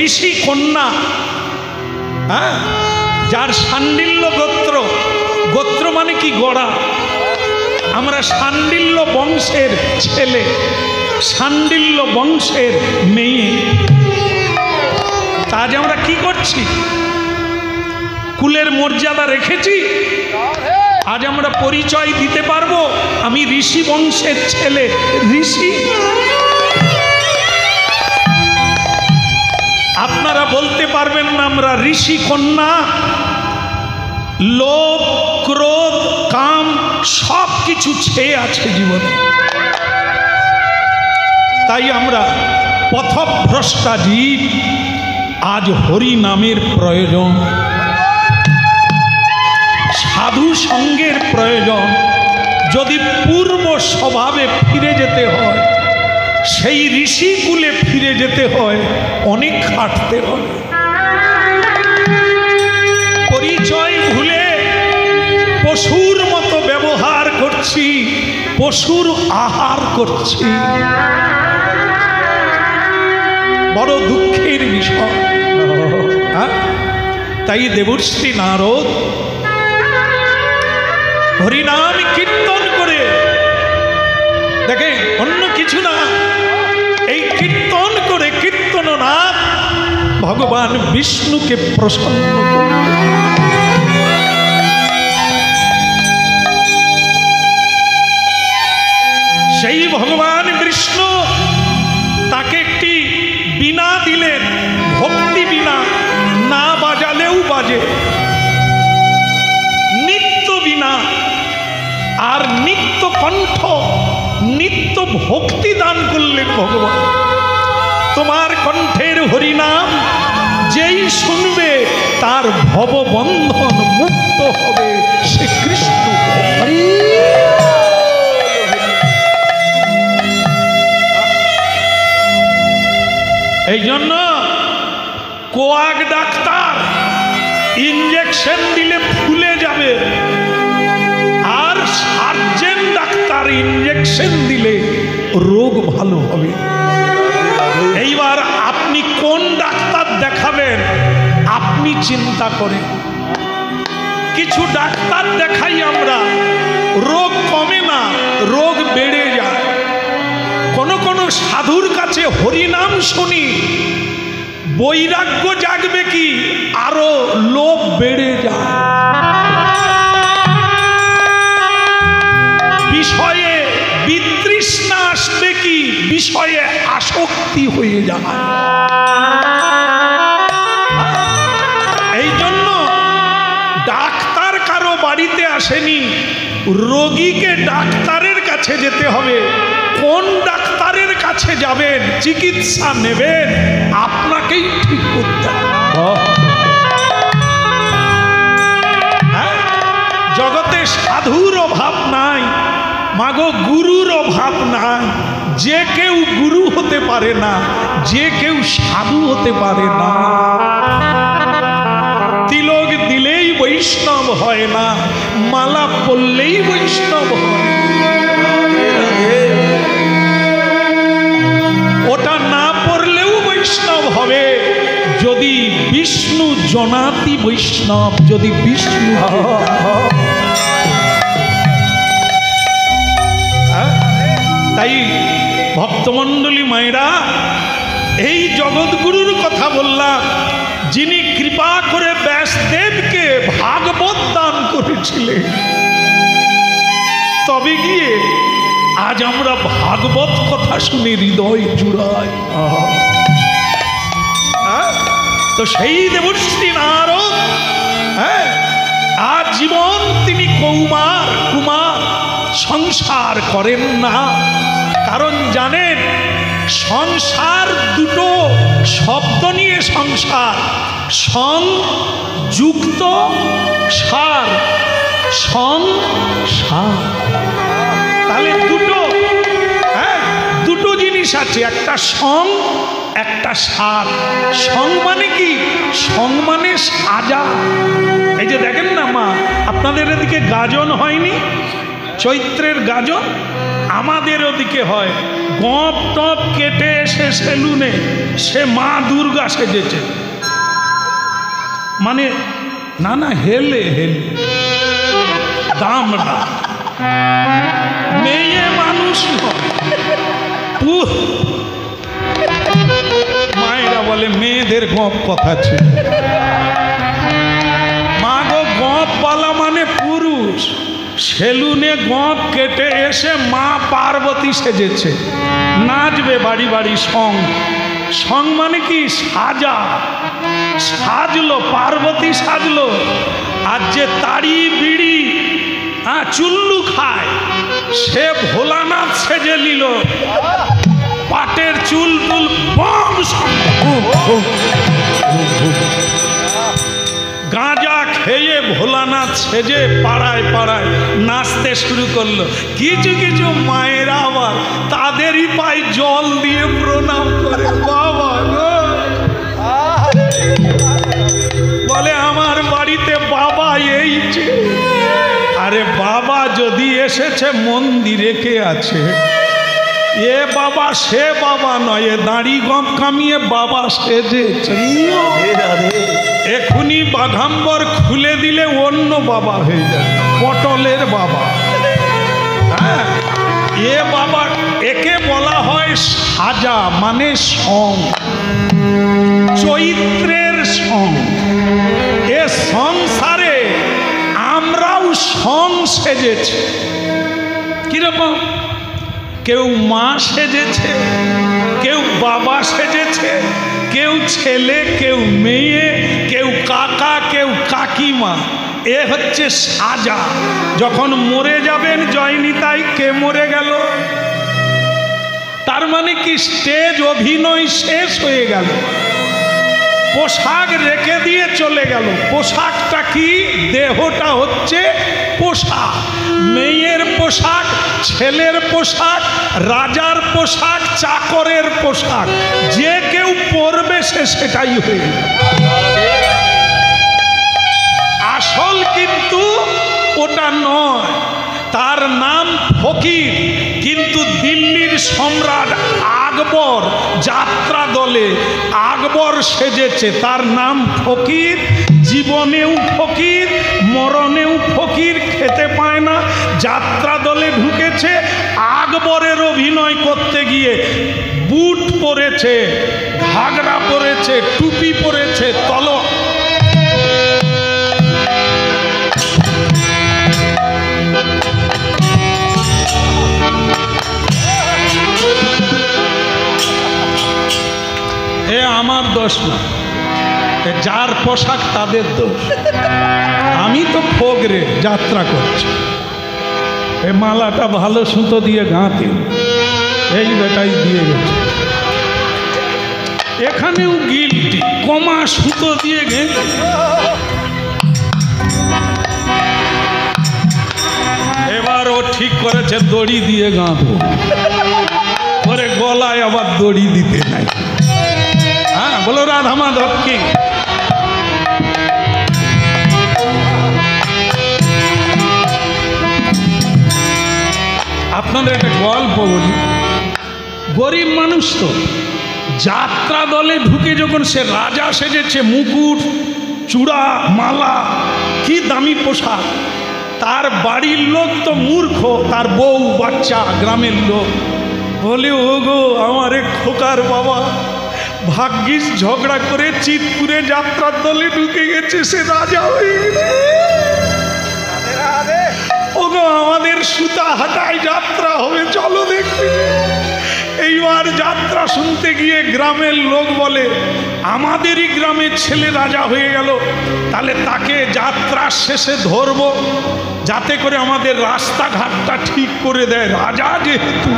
ঋষি কন্যা, হ্যাঁ, যার শাণ্ডিল্য গোত্র, গোত্র মানে কি? গড়া। আমরা শাণ্ডিল্য বংশের ছেলে, শাণ্ডিল্য বংশের মেয়ে। আজ আমরা কি করছি? কুলের মর্যাদা রেখেছি। আজ আমরা পরিচয় দিতে পারবো আমি ঋষি বংশের ছেলে, ঋষি। আপনারা বলতে পারবেন না আমরা ঋষি কন্যা। লোভ, ক্রোধ, কাম সব কিছু ছেয়ে আছে জীবনে। তাই আমরা পথভ্রষ্টা জীব, আজ হরি নামের প্রয়োজন, সাধু সঙ্গের প্রয়োজন। যদি পূর্ব স্বভাবে ফিরে যেতে হয়, সেই ঋষিকুলে ফিরে যেতে হয়, অনেক খাটতে হয়। পরিচয় ভুলে পশুর মতো ব্যবহার করছি, পশুর আহার করছি, বড় দুঃখের বিষয়। তাই দেবর্ষি নারদ হরিনাম কীর্তন করে, দেখে অন্য কিছু না, এই কীর্তন করে কীর্তননাথ ভগবান বিষ্ণুকে প্রসন্ন করলেন। সেই ভগবান বিষ্ণু তাকে একটি বীণা দিলেন, ভক্তি বীণা, না বাজালেও বাজে, নিত্য বীণা আর নিত্য কণ্ঠ, নিত্য ভক্তি দান করলেন ভগবান। তোমার কণ্ঠের হরিনাম যেই শুনবে তার ভববন্ধন মুক্ত হবে, সে কৃষ্ণ। এই জন্য কোয়াক ডাক্তার ইঞ্জেকশন দিলে ফুলে যাবে, আর সার্জেন ডাক্তার ইঞ্জেকশন দিলে রোগ ভালো হবে। এইবার আপনি কোন ডাক্তার দেখাবেন আপনি চিন্তা করেন। কিছু ডাক্তার দেখাই আমরা, রোগ কমে না, রোগ বেড়ে যায়। কোন কোন সাধুর কাছে হরিনাম শুনি, বৈরাগ্য জাগবে কি, আরো লোভ বেড়ে যায়, বিষয়ে বিতৃষ্ণা আসবে কি, বিষয়ে আসক্তি হয়ে যায়। এই জন্য ডাক্তার কারো বাড়িতে আসেনি, রোগীকে ডাক্তারের কাছে যেতে হবে। কোন ডাক্তারের কাছে যাবেন, চিকিৎসা নেবেন, আপনাকেই ঠিক করতে হবে। জগতে সাধুর অভাব নাই, মাগো গুরুর অভাব নাই। যে কেউ গুরু হতে পারে না, যে কেউ সাধু হতে পারে না। তিলক দিলেই বৈষ্ণব হয় না, মালা পরলেই বৈষ্ণব হয়। ওটা না পড়লেও বৈষ্ণব হবে যদি বিষ্ণু জনাতি বৈষ্ণব, যদি বিষ্ণু। তাই ভক্তমণ্ডলী মায়েরা, এই জগৎগুরুর কথা বললাম, যিনি কৃপা করে ব্যাসদেবকে ভাগবত দান করেছিলেন। তবে গিয়ে আজ আমরা ভাগবত কথা শুনে হৃদয় জুড়াই। তো সেই দেবর্ষি নারদ আজ জীবন তিনি কুমার সংসার করেন না। কারণ জানেন, সংসার দুটো শব্দ নিয়ে সংসার, সংযুক্ত সার, সংসার। তাহলে দুটো জিনিস আছে, একটা সং, একটা সার। সং মানে কি? সং মানে সাজা। এই যে দেখেন না মা, আপনাদের এদিকে গাজন হয়নি, চৈত্রের গাজন, আমাদের ওদিকে হয়। গপ টপ কেটে এসে সেলুনে সে মা দুর্গা সেজেছে, মানে না হেলে হেলে দাম না, মেয়ে মানুষ মায়েরা বলে মেয়েদের গপ কথা ছিল। মা গো, গপ পালা মানে পুরুষ। সেলুনে গপ কেটে এসে মা পার্বতী সেজেছে, নাচবে বাড়ি বাড়ি। সং মানে কি? সাজা। সাজলো, পার্বতী সাজলো। আর যে তাড়ি বিড়ি চুল্লু খায়, সে ভোলানাথ সেজে নিল, পাটের চুল টুল বম, গাঁজা খেয়ে ভোলানাথ সেজে পাড়ায় পাড়ায় নাচতে শুরু করলো। কিছু কিছু মায়েরা আবার তাদেরই পায়ে জল দিয়ে প্রণাম করে, বাবা গো, বলে আমার বাড়িতে বাবা এই যে। আরে বাবা যদি এসেছে মন্দিরে কে আছে? এ বাবা সে বাবা নয়, এ দাড়ি গম কামিয়ে বাবা সেজেছে। এখুনি বাঘাম্বর খুলে দিলে অন্য বাবা হয়ে যায়, পটলের বাবা। হ্যাঁ, এ বাবা, একে বলা হয় সাজা, মানে সং, চৈত্রের সং। এ সংসারে আমরাও সং সেজেছি। কিরকম? কেউ মা সেজেছে, কেউ বাবা সেজেছে, কেউ ছেলে, কেউ মেয়ে, কেউ কাকা, কেউ কাকিমা। এ হচ্ছে সাজা। যখন মরে যাবেন জয়নিতাই, কে মরে গেল, তার মানে কি স্টেজ অভিনয় শেষ হয়ে গেল, পোশাক রেখে দিয়ে চলে গেল। পোশাকটা কি? দেহটা হচ্ছে পোশাক। মেয়ের পোশাক, ছেলের পোশাক, রাজার পোশাক, চাকরের পোশাক, যে কেউ পরবে সে সেটাই হয়ে যাবে। আসল কিন্তু ওটা নয়, তার নাম ফকির। কিন্তু দিল্লির সম্রাট আকবর যাত্রা দলে আকবর সেজেছে, তার নাম ফকির। জীবনেও ফকির, মরণেও ফকির, খেতে পায় না, যাত্রা দলে ঢুকেছে। আকবরের অভিনয় করতে গিয়ে বুট পরেছে, ঘাগরা পরেছে, টুপি পরেছে, এ আমার দোষ না, যার পোশাক তাদের দোষ। আমি তো ফোগরে যাত্রা করছি, এ মালাটা ভালো সুতো দিয়ে গাঁথি, এই বেটাই দিয়ে গেছে। এখানেও গিল্টি, কমা সুতো দিয়ে গেঁথে। এবার ও ঠিক করেছে দড়ি দিয়ে গাঁথবো, পরে গলায় আবার দড়ি দিতে নাই। হ্যাঁ, বলো রাধা মাধব কি? আপনাদের একটা গল্প বলি। গরিব মানুষ তো, যাত্রা দলে ঢুকে যখন সে রাজা সেজেছে, মুকুট, চূড়া, মালা, কি দামি পোশাক, তার বাড়ির লোক তো মূর্খ, তার বউ বাচ্চা, গ্রামের লোক বলে, ও গো আমার এক খোকার বাবা, ভাগ্যিস ঝগড়া করে চিতপুরে যাত্রার দলে ঢুকে গেছে, সে রাজা হয়ে গেছে। ওগো আমাদের সুতাহাটায় যাত্রা হবে, চলো দেখতে। এইবার যাত্রা শুনতে গিয়ে গ্রামের লোক বলে, আমাদেরই গ্রামের ছেলে রাজা হয়ে গেল, তাহলে তাকে যাত্রার শেষে ধরবো, যাতে করে আমাদের রাস্তাঘাটটা ঠিক করে দেয়, রাজা যেহেতু,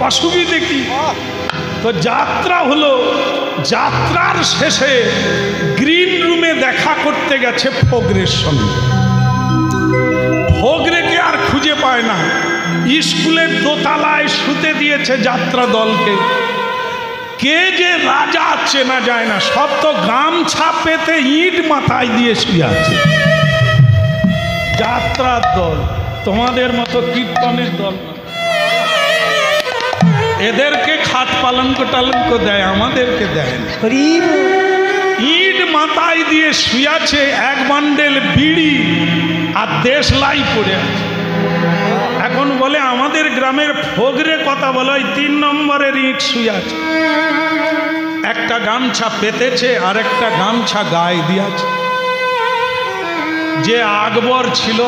অসুবিধে কি? তো যাত্রা হলো। যাত্রার শেষে গ্রিন রুমে দেখা করতে গেছে ফোগরের সঙ্গে। ফোগরেকে আর খুঁজে পায় না, স্কুলের দোতলায় শুতে দিয়েছে যাত্রা দলকে। কে যে রাজা চেনা যায় না, সব তো গামছা পেতে ইট মাথায় দিয়ে শুয়ে আছে। যাত্রার দল তোমাদের মতো কীর্তনের দল না, এদেরকে খাট পালঙ্ক টালঙ্ক দেয়, আমাদেরকে দেয় না। ইট মাথায় দিয়ে শুয়াছে, এক বান্ডেল বিড়ি আর দেশলাই পড়ে আছে। এখন বলে আমাদের গ্রামের ফোগরে কথা বলে, ওই 3 নম্বরের ইট শুয়ে আছে, একটা গামছা পেতেছে আর একটা গামছা গায়ে দিয়েছে। যে আকবর ছিল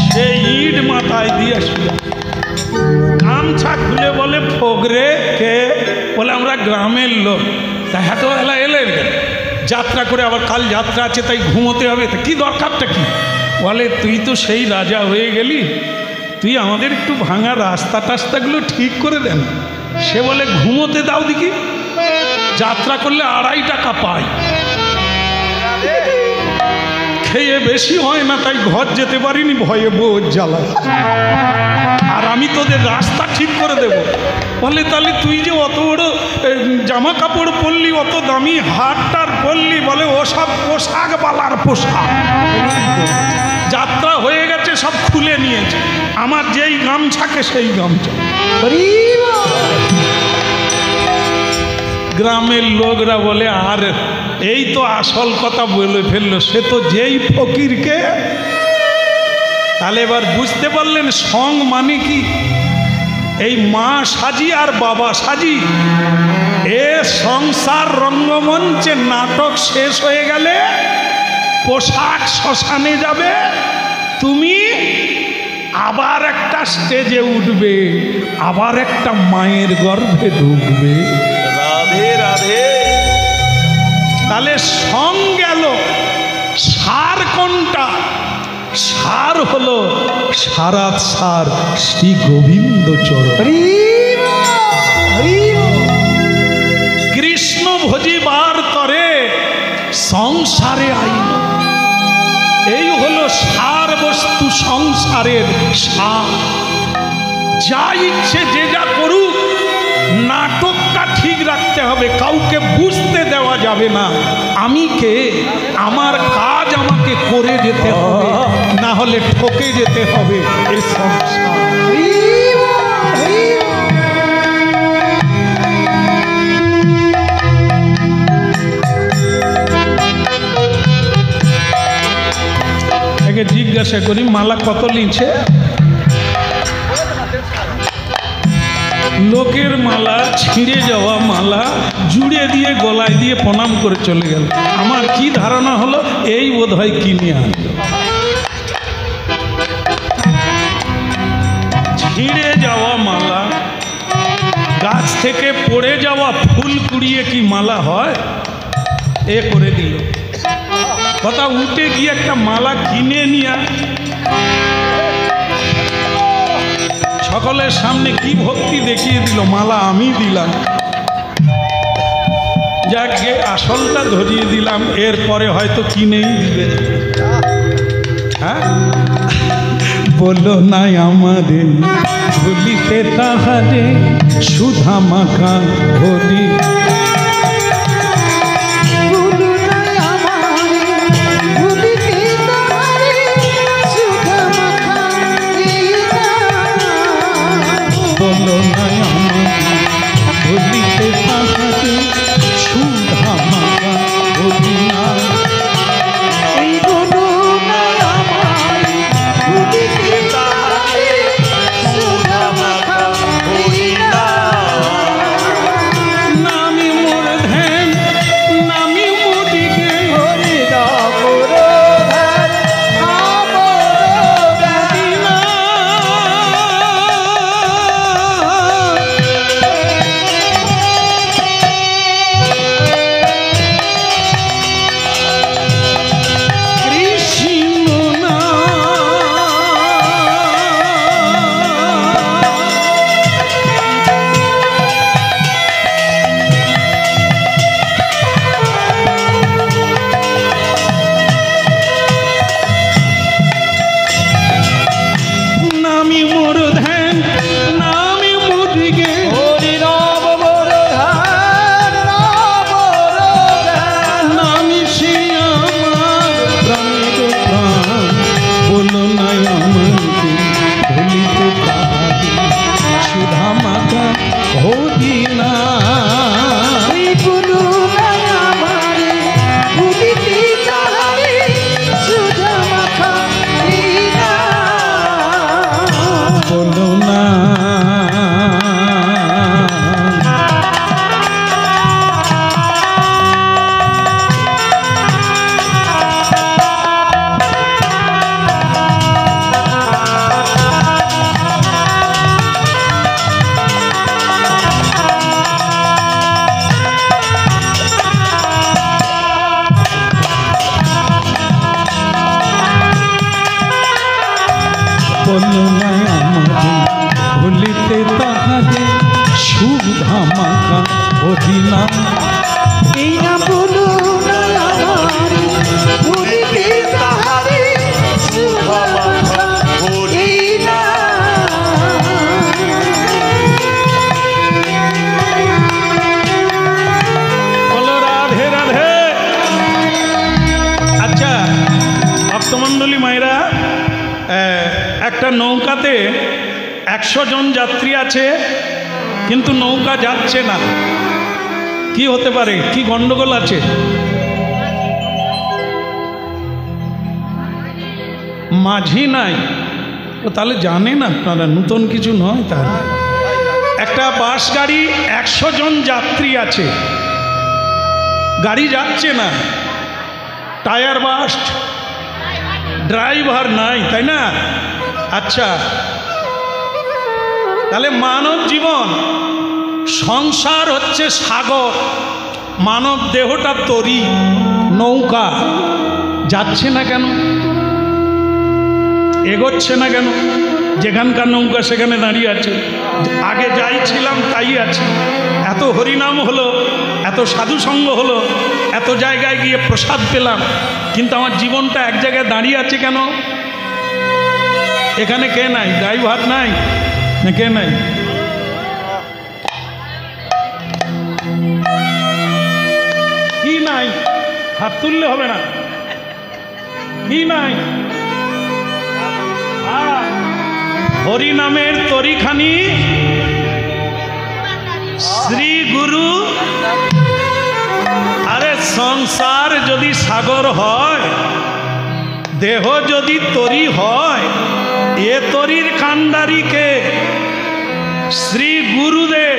সে ইট মাথায় দিয়ে শুয়ে, গামছা খুলে বলে, ফোগরে কে? বলে আমরা গ্রামের লোক। তা এত বেলা এলেন যাত্রা করে, আবার কাল যাত্রা আছে তাই ঘুমোতে হবে, তা কি দরকারটা কি? বলে তুই তো সেই রাজা হয়ে গেলি, তুই আমাদের একটু ভাঙা রাস্তা টাস্তাগুলো ঠিক করে দেন। সে বলে ঘুমোতে দাও দেখি। যাত্রা করলে 2.5 টাকা পাই, খেয়ে বেশি হয় না, তাই ঘর যেতে পারিনি ভয়ে বোঝ জ্বালায়। আর আমি তোদের রাস্তা ঠিক করে দেব। বলে তাহলে তুই যে অত বড় জামা কাপড় পরলি, অত দামি হাটটার পরলি, বলে ওসব পোশাক বালার পোশাক। যাত্রা হয়ে গেছে, সব খুলে নিয়েছে, আমার যেই গামছাকে সেই গামছা। গ্রামের লোকরা বলে আর এই তো আসল কথা বলে ফেললো, সে তো যেই ফকিরকে। তাহলে এবার বুঝতে পারলেন সং মানে কি? এই মা সাজি আর বাবা সাজি, এ সংসার রঙ্গমঞ্চে নাটক শেষ হয়ে গেলে পোশাক শ্মশানে যাবে, তুমি আবার একটা স্টেজে উঠবে, আবার একটা মায়ের গর্ভে ঢুকবে। রাধে রাধে। তাহলে সং গেল, সার কোনটা? সার হলো সারাত সার শ্রী গোবিন্দ চরণ। কৃষ্ণ ভজিবার তরে সংসারে আইন, এই হলো সার বস্তু সংসারের সার। যা ইচ্ছে যে যা করুক, নাটকটা ঠিক রাখতে হবে, কাউকে বুঝতে দেওয়া যাবে না আমি কে, আমার কাজ আমাকে করে যেতে হবে, না হলে ঠকে যেতে হবে। এই সংসার একে জিজ্ঞাসা করি মালা কত নিচ্ছে? লোকের মালা, ছিঁড়ে যাওয়া মালা জুড়ে দিয়ে গলায় দিয়ে প্রণাম করে চলে গেল। আমার কি ধারণা হলো এই বোধহয় কিনে আনলো। ছিঁড়ে যাওয়া মালা, গাছ থেকে পড়ে যাওয়া ফুল কুড়িয়ে কি মালা হয়? এ করে দিল কথা, উঠে গিয়ে একটা মালা কিনে নিয়ে সকলের সামনে কি ভক্তি দেখিয়ে দিল, মালা আমি দিলাম, যাকে আসলটা ধরিয়ে দিলাম, এরপরে হয়তো কিনেই দিবে। হ্যাঁ, বলো না আমাদের ভুলিতে তাহারে সুধা মাখা ভরি, বলো না আমাদের ভুলিতে তাহারে সুধা মাখা ভরি না, বলো না আমাদের ভুলিতে তাহারে সুধা মাখা ভরি না। এই না বলো না আমার ভুলিতে তাহারে সুধা মাখা এই না বলো রাধে রাধে। আচ্ছা ভক্তমণ্ডলী মায়েরা, একটা নৌকাতে 100 জন যাত্রী আছে, কিন্তু নৌকা যাচ্ছে না। কি হতে পারে? কি গন্ডগোল আছে? মাঝি নাই? ও তাহলে জানেন আপনারা, নূতন কিছু নয়। তাহলে একটা বাস গাড়ি, 100 জন যাত্রী আছে, গাড়ি যাচ্ছে না, টায়ার বাস্ট, ড্রাইভার নাই, তাই না? আচ্ছা, তাহলে মানব জীবন, সংসার হচ্ছে সাগর, মানব দেহটা তরী, নৌকা। যাচ্ছে না কেন? এগোচ্ছে না কেন? যেখানকার নৌকা সেখানে দাঁড়িয়ে আছে। আগে যাই ছিলাম তাই আছে। এত হরিনাম হলো, এত সাধুসঙ্গ হলো, এত জায়গায় গিয়ে প্রসাদ পেলাম, কিন্তু আমার জীবনটা এক জায়গায় দাঁড়িয়ে আছে কেন? এখানে কে নাই? ড্রাইভার নাই না কে নাই? কি নাই? হাত তুললে হবে না। কি নাই? হরিনামের তরিখানি শ্রী গুরু। আরে সংসার যদি সাগর হয়, দেহ যদি তরি হয়, এ তরির কান্ডারিকে শ্রী গুরুদেব।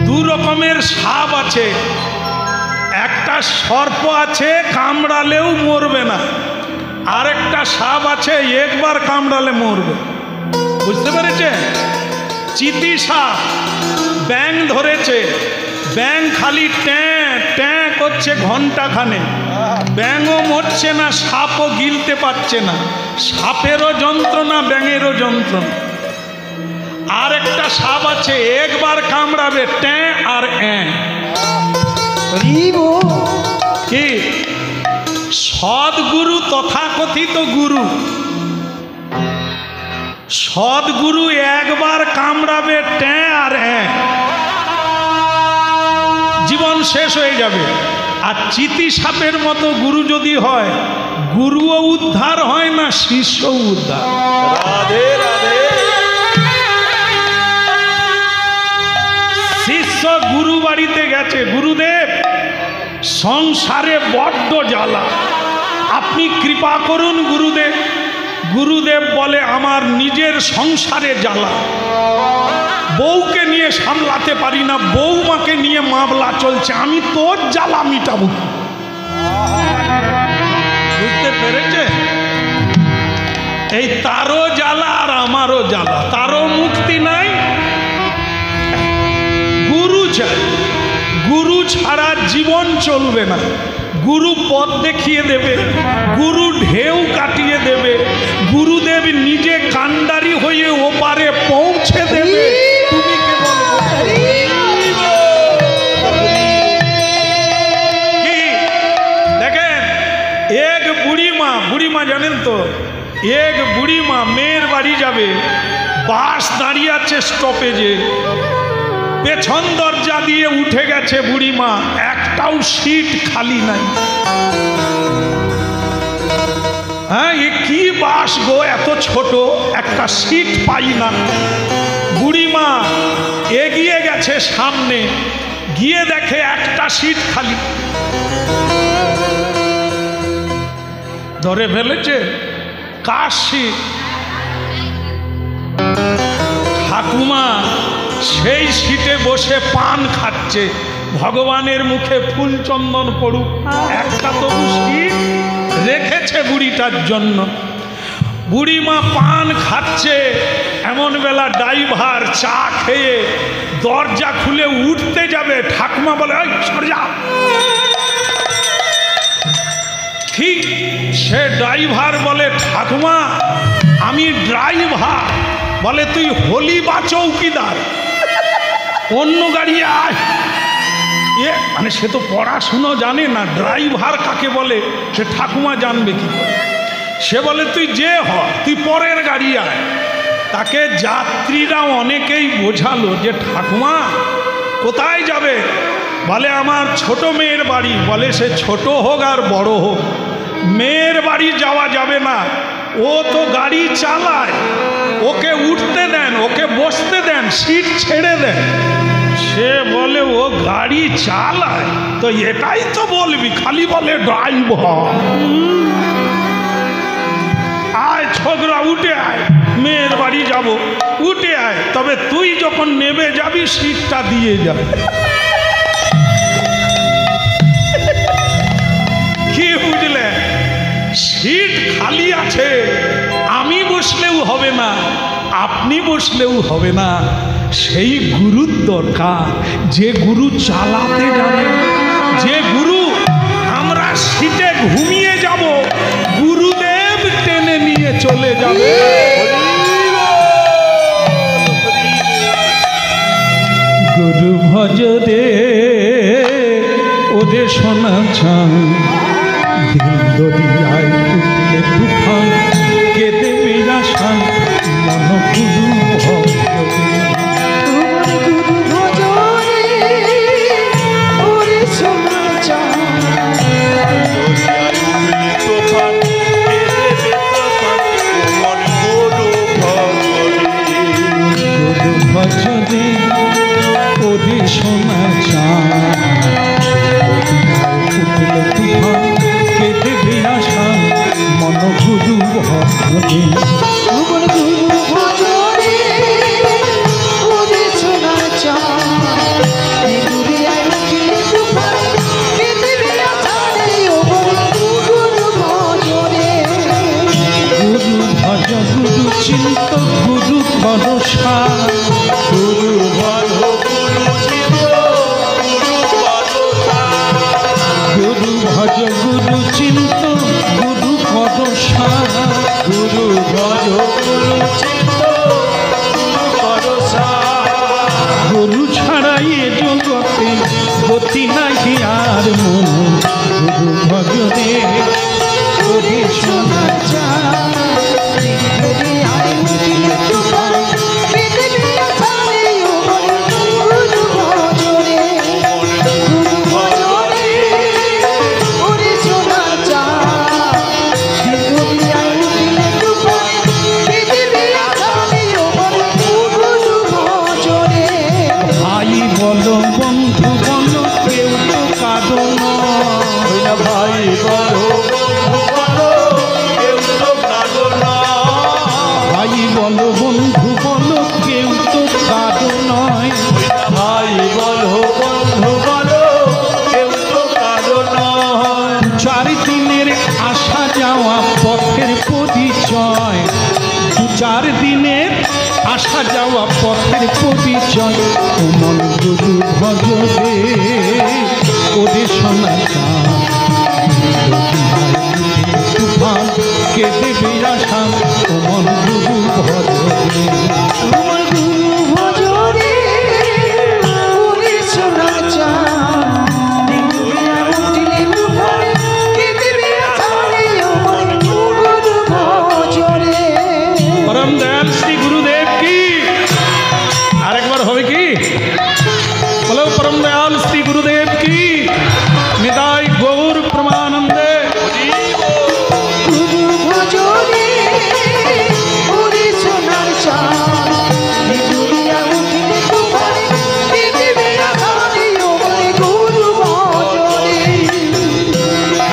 দু রকমের সাপ আছে, একটা সর্প আছে কামড়ালেও মরবে না, আরেকটা সাপ আছে একবার কামড়ালে মরবে। বুঝতে পেরেছে? চিতি সাপ ব্যাং ধরেছে, ব্যাং খালি ট্যাঁ ট্যাঁ করছে ঘন্টাখানে, ব্যাঙও মরছে না, সাপও গিলতে পারছে না। সাপেরও যন্ত্রণা, ব্যাঙেরও যন্ত্রণা। আর একটা সাপ আছে একবার কামড়াবে ট্যাঁ আর অ্যাঁ। কি? সদ্গুরু, তথাকথিত গুরু। সদ্গুরু একবার কামড়াবে ট্যাঁ আর হ্যাঁ, জীবন শেষ হয়ে যাবে। আর চিতি সাপের মতো গুরু যদি হয়, গুরুও উদ্ধার হয় না, শিষ্যও উদ্ধার। রাধে রাধে। শিষ্য গুরু বাড়িতে গেছে, গুরুদেব সংসারে বড্ড জ্বালা, আপনি কৃপা করুন গুরুদেব। গুরুদেব বলে আমার নিজের সংসারে জ্বালা, বউকে নিয়ে সামলাতে পারি না, বউমাকে নিয়ে মামলা চলছে, আমি তোর জ্বালা মিটাবো। বুঝতে পেরেছে? এই তারও জ্বালা আর আমারও জ্বালা, তারও মুক্তি নাই। গুরু চাই, গুরু ছাড়া জীবন চলবে না। গুরু পথ দেখিয়ে দেবে, গুরু ঢেউ কাটিয়ে দেবে, গুরুদেব নিজে কান্ডারি হয়ে ওপারে পৌঁছে দেবে। তুমি কে বলবো? কি দেখেন, এক বুড়ি মা জানেন তো, এক বুড়ি মা মেয়ের বাড়ি যাবে, বাস দাঁড়িয়ে আছে স্টপেজে, পেছন দরজা দিয়ে উঠে গেছে বুড়িমা, একটাও সিট খালি নাই। হ্যাঁ, এ কি বাস গো, এত ছোট, একটা সিট পাই না। বুড়িমা এগিয়ে গেছে সামনে, গিয়ে দেখে একটা সিট খালি। ধরে ফেলেছে কার সিট? ঠাকুমা সেই সিটে বসে পান খাচ্ছে। ভগবানের মুখে ফুল চন্দন পড়ুক, একটা তবু সিট রেখেছে বুড়িটার জন্য। বুড়িমা পান খাচ্ছে, এমন বেলা ড্রাইভার চা খেয়ে দরজা খুলে উঠতে যাবে, ঠাকুমা বলে ওই সরে যা। ঠিক সে ড্রাইভার বলে ঠাকুমা আমি ড্রাইভার, বলে তুই হলি বা চৌকিদার, অন্য গাড়ি আয়। মানে সে তো পড়াশুনো জানে না, ড্রাইভার কাকে বলে সে ঠাকুমা জানবে কি করে। সে বলে তুই যে হ, তুই পরের গাড়ি আয়। তাকে যাত্রীরা অনেকেই বোঝালো যে ঠাকুমা কোথায় যাবে? বলে আমার ছোট মেয়ের বাড়ি। বলে সে ছোট হোক আর বড় হোক, মেয়ের বাড়ি যাওয়া যাবে না, ও তো গাড়ি চালায়, ওকে উঠতে দেন, ওকে বসতে দেন, সিট ছেড়ে দেন। সে বলে ও গাড়ি চালায়, তো এটাই তো বলবি, খালি বলে ড্রাইভার। আয় ছোকরা উঠে আয়, মেয়ের বাড়ি যাব, উঠে আয়, তবে তুই যখন নেমে যাবি সিটটা দিয়ে যাবে। কি বুঝলে? সিট খালি আছে, আমি বসলেও হবে না, আপনি বসলেও হবে না। সেই গুরুর দরকার, যে গুরু চালাতে জানে, যে গুরু আমরা সিটে ঘুমিয়ে যাব, গুরুদেব টেনে নিয়ে চলে যাবে। গুরু ভজ রে ওরে সোনা চান, দিল দরিয়ায় উঠলে তুফান, কেঁদে বেড়াসান মন গুরু ভজ রে। ভজরে ওরে সোনা চাঁদ, উঠলে তুফান, কেঁদে বেড়াসান মন গুরু ভজরে। গুরু চিন্ত গুরু ভরসা, গুরু ভজ গুরু চিন্ত গুরু ভরসা, গুরু ভজ গুরু চিন্ত গুরু ভরসা, গুরু ভজ গুরু চিন্ত গুরু ভরসা। গুরু ছাড়াই এ জগতে গতি নাহি আর মন, গুরু ভজ রে ওরে সোনা চাঁদ। বলো বন্ধু বলো কেউ তো কাঁদো না, ভাই বলো বন্ধু বলো কেউ তো কাঁদো না, ভাই বলো বন্ধু বলো কেউ তো কাঁদো নয়, ভাই বলো বন্ধু বলো কেউ তো কাঁদো নয়। 4 দিনের আসা যাওয়া পথের পরিচয়, 2-4 দিনের আসা যাওয়া পথের পরিচয়, মন গুরু ভজ রে ওরে সোনা চাঁদ, তুফান কেঁদে বেড়াসান মন গুরু ভজ রে। परम दयाल श्री गुरुदेव की, आरेकबार होबे की बोलो परम दयाल श्री गुरुदेव की निदाय गौर प्रमानंदे।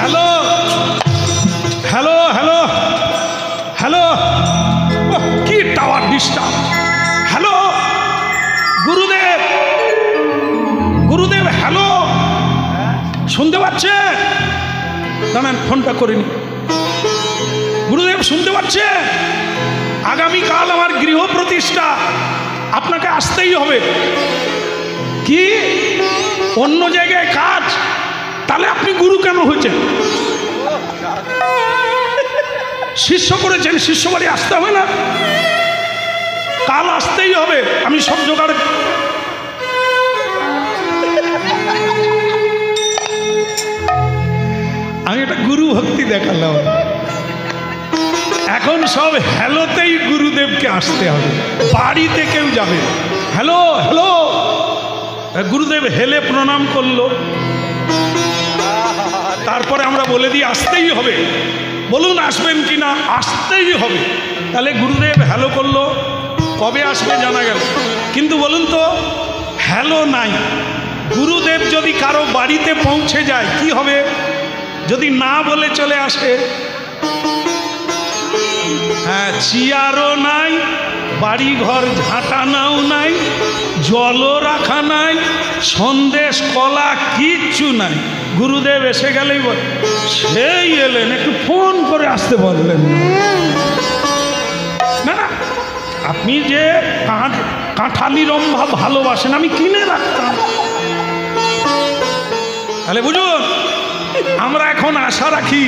हेलो हेलो हेलो हेलो की टावर डिस्टार्ब। हेलो गुरुदेव, गुरुदेव हेलो শুনতে পাচ্ছে? দাঁড়ান ফোনটা করে নি। গুরুদেব শুনতে পাচ্ছে? আগামীকাল আমার গৃহ প্রতিষ্ঠা, আপনাকে আসতেই হবে। কি অন্য জায়গায় কাজ? তাহলে আপনি গুরু কেন হয়েছেন? শিষ্য করেছেন, শিষ্য বাড়ি আসতে হবে না? কাল আসতেই হবে, আমি সব জোগাড়। আমি একটা গুরু ভক্তি দেখালাম। এখন সব হ্যালোতেই গুরুদেবকে আসতে হবে, বাড়িতে কেউ যাবে হ্যালো হ্যালো, গুরুদেব হেলে প্রণাম করলো, তারপরে আমরা বলে দিই আসতেই হবে, বলুন আসবেন কি না, আসতেই হবে। তাহলে গুরুদেব হ্যালো করলো, কবে আসবে জানা গেল, কিন্তু বলুন তো হ্যালো নাই। গুরুদেব যদি কারো বাড়িতে পৌঁছে যায় কি হবে? যদি না বলে চলে আসে, হ্যাঁ চেয়ারও নাই, বাড়ি ঘর ঝাঁটানাও নাই, জলও রাখা নাই, সন্দেশ কলা কিচ্ছু নাই। গুরুদেব এসে গেলেই বল সেই এলেন, একটু ফোন করে আসতে বললেন না। না আপনি যে কাঁঠালি রম্ভা ভালোবাসেন, আমি কিনে রাখতাম। তাহলে বুঝুন, আমরা এখন আশা রাখি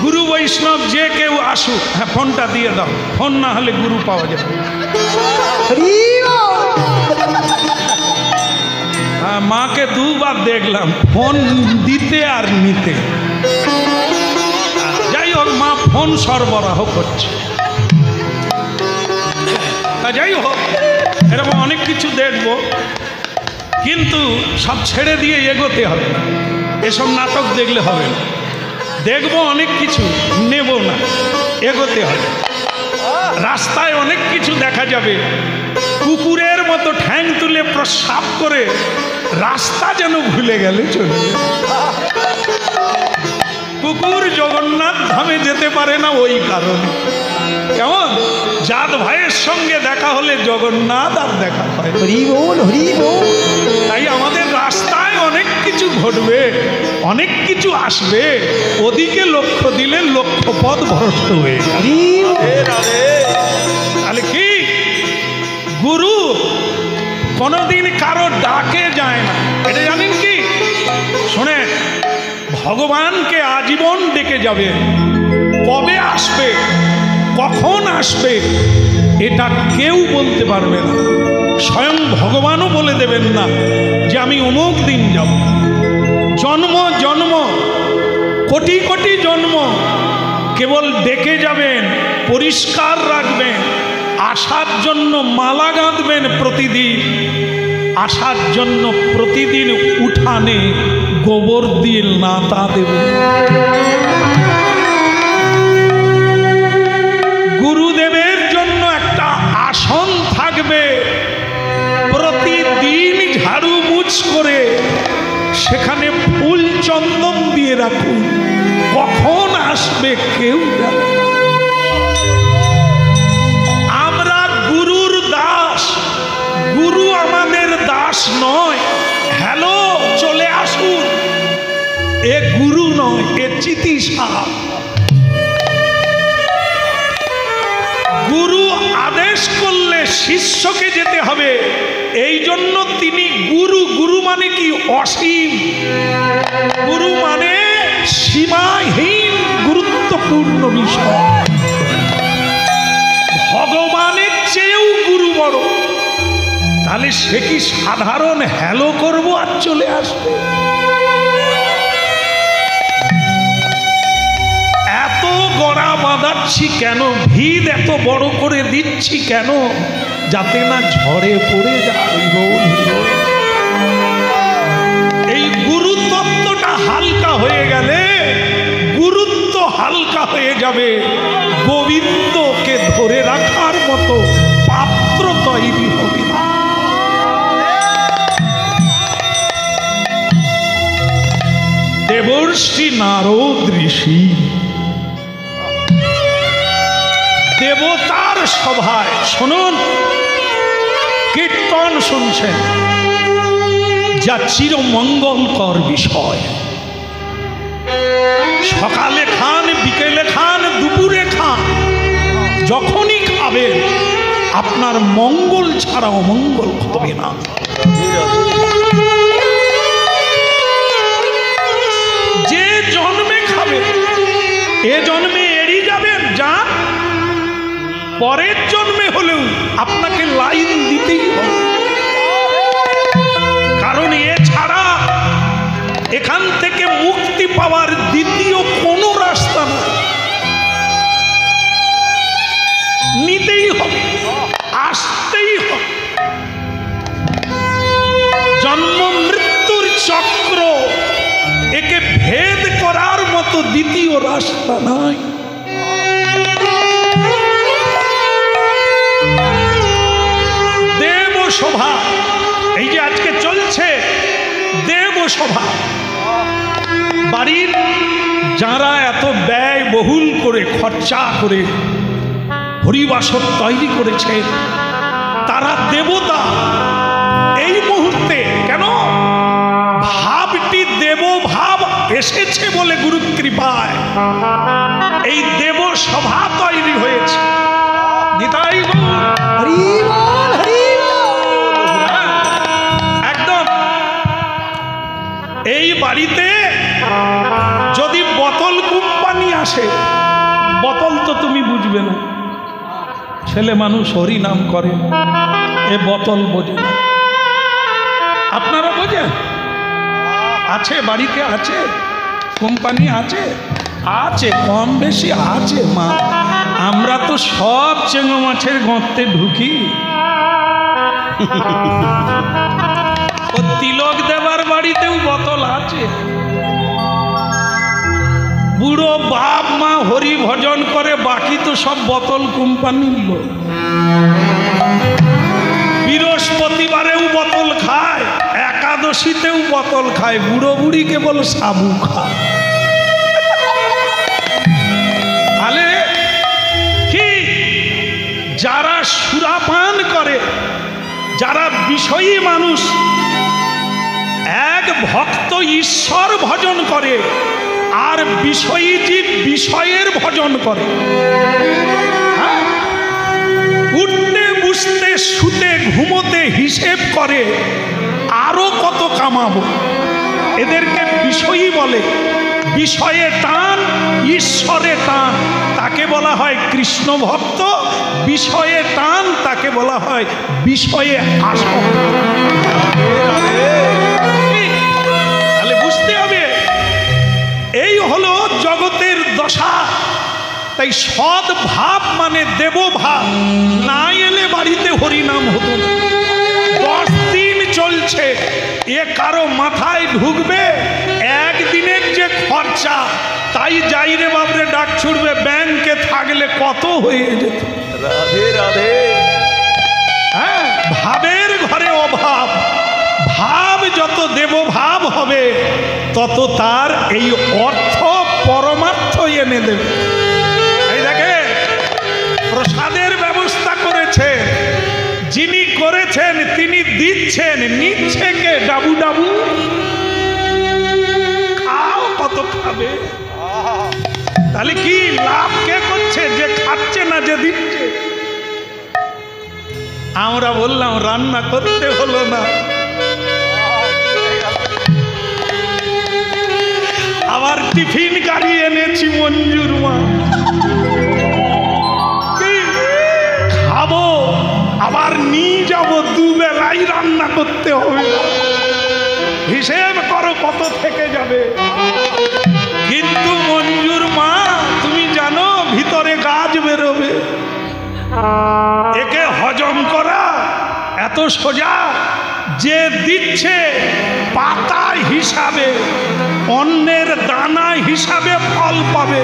গুরু বৈষ্ণব যে কেউ আসুক, হ্যাঁ ফোনটা দিয়ে দাও, ফোন না হলে গুরু পাওয়া যাবে। হ্যাঁ মাকে দুবার দেখলাম ফোন দিতে আর নিতে। যাই হোক মা ফোন সরবরাহ করছে। তা যাই হোক এরকম অনেক কিছু দেখব, কিন্তু সব ছেড়ে দিয়ে এগোতে হবে। এসব নাটক দেখলে হবে না, দেখবো অনেক কিছু, নেব না, এগোতে হবে। রাস্তায় অনেক কিছু দেখা যাবে, কুকুরের মতো ঠ্যাং তুলে প্রস্রাব করে রাস্তা যেন ভুলে গেলে চলে। কুকুর জগন্নাথ ধামে যেতে পারে না ওই কারণে। কেমন জাত ভাইয়ের সঙ্গে দেখা হলে জগন্নাথ আর দেখা হয়। হরি বল হরি বল। তাই আমাদের রাস্তায় অনেক কিছু ঘটবে, অনেক কিছু আসবে, ওদিকে লক্ষ্য দিলে লক্ষ্যপথ ভ্রষ্ট হয়ে যাবে। তাহলে কি গুরু কোনোদিন কারো ডাকে যায় না, এটা জানেন কি? শুনে ভগবানকে আজীবন ডেকে যাবে, কবে আসবে কখন আসবে এটা কেউ বলতে পারবে না। স্বয়ং ভগবানও বলে দেবেন না যে আমি অমুক দিন যাব। জন্ম জন্ম কোটি কোটি জন্ম কেবল ডেকে যাবেন, পরিষ্কার রাখবেন, আসার জন্য মালা গাঁথবেন প্রতিদিন, আসার জন্য প্রতিদিন উঠানে গোবর দিয়ে নাতা দেবেন। গুরুদেবের জন্য একটা আসন থাকবে, প্রতিদিন ঝাড়ু মুছ করে সেখানে ফুল চন্দন দিয়ে রাখুন। কখন আসবে কেউ জানে না। আমরা গুরুর দাস, গুরু আমাদের দাস নয়। হ্যালো চলে আসুন, এ গুরু নয়, এ চিতি সাহা। গুরু আদেশ করলে শিষ্যকে যেতে হবে, এই জন্য তিনি গুরু। গুরু মানে কি? অসীম। গুরু মানে সীমাহীন গুরুত্বপূর্ণ বিষয়। ভগবানের চেয়েও গুরু বড়। তাহলে সে কি সাধারণ হ্যালো করব আর চলে আসবে? এত গড়া বাঁধাচ্ছি কেন, ভিড় এত বড় করে দিচ্ছি কেন? যাতে না ঝড়ে পড়ে যায়। এই গুরুতত্ত্বটা হালকা হয়ে গেলে গুরুত্ব হালকা হয়ে যাবে। গোবিন্দকে ধরে রাখার মতো পাত্র তৈরি হবে না। দেবর্ষি নারদ ঋষি দেবতার সভায়, শুনুন কীর্তন শুনছেন, যা চিরমঙ্গলকর বিষয়। সকালে খান, বিকেলে খান, দুপুরে খান, যখনই খাবেন আপনার মঙ্গল ছাড়া অমঙ্গল হবে না। যে জন্মে খাবেন এ জন্মে এড়িয়ে যাবেন, যান পরের জন্মে হলেও আপনাকে লাইন দিতেই হবে, কারণ এ ছাড়া এখান থেকে মুক্তি পাওয়ার দ্বিতীয় কোনো রাস্তা না, নিতেই হবে, আসতেই হবে। জন্ম মৃত্যুর চক্র, একে ভেদ করার মতো দ্বিতীয় রাস্তা নাই। দেব সভা, এই যে আজকে চলছে দেব সভা, বাড়ির যারা এত ব্যয় বহুল করে খরচা করে হরিবাসর তৈরি করেছে, তারা দেবতা। এই মুহূর্তে কেন ভাবটি দেব ভাব এসেছে বলে গুরু কৃপায় এই দেব সভা তৈরি হয়েছে। নিতাই গৌর। হরি বল, হরি বল। একদম এই বাড়িতে যদি বোতল কোম্পানি আসে, বোতল তো তুমি বুঝবে না, ছেলে মানুষ হরি নাম করে, এ বোতল বোঝে না। আপনারা বোঝেন? আছে বাড়িতে, আছে কোম্পানি, আছে আছে কম বেশি আছে। মা আমরা তো সব চেঙ্গো মাছের গর্তে ঢুকি। ও তিলক দেবার বাড়িতেও বোতল আছে। বুড়ো বাপ মা হরি ভজন করে, বাকি তো সব বোতল কোম্পানির লোক। বৃহস্পতিবারেও বোতল খায়, একাদশীতেও বোতল খায়, বুড়ো বুড়ি কেবল সাবু খায়। তাহলে কি যারা সুরাপান করে, যারা বিষয়ী মানুষ, এক ভক্ত ঈশ্বর ভজন করে আর বিষয়ী জীব বিষয়ের ভজন করে। উঠতে বসতে শুতে ঘুমোতে হিসেব করে আরো কত কামাবো, এদেরকে বিষয়ী বলে। বিষয়ে টান, ঈশ্বরে টান, তাকে বলা হয় কৃষ্ণ ভক্ত। বিষয়ে টান, তাকে বলা হয় বিষয়ে আসক্ত। তাহলে বুঝতে হবে এই হলো জগতের দশা। তাই সৎ ভাব মানে দেব ভাব না এলে বাড়িতে হরিনাম হতো না। 10 দিন চলছে, এ কারো মাথায় ঢুকবে একদিনের যে খরচা, তাই যাই রে বাবরে ডাক ছুড়বে, ব্যাংকে থাকলে কত হয়ে যেত। রাধে রাধে। হ্যাঁ, ভাবের ঘরে অভাব। ভাব যত দেব ভাব হবে, তত তার এই অর্থ পরমার্থ এনে দেবে। এই দেখে প্রসাদের ব্যবস্থা করেছে, যিনি করেছেন তিনি দিচ্ছেন, নিচ্ছে কে? ডাবু ডাবু। খাও, কত খাবে? তাহলে কি লাভ কে করছে? যে খাচ্ছে না, যে দিচ্ছে। আমরা বললাম রান্না করতে হলো না, আবার টিফিন গাড়ি এনেছি মঞ্জুর মা, খাবো আবার নিয়ে যাবো, দুবেলাই রান্না করতে হবে। হিসেব করো কত থেকে যাবে। কিন্তু মঞ্জুর মা তুমি জানো ভিতরে গাছ বেরোবে, একে হজম করা এত সোজা? যে দিচ্ছে পাতা হিসাবে, অন্নের দানা হিসাবে ফল পাবে।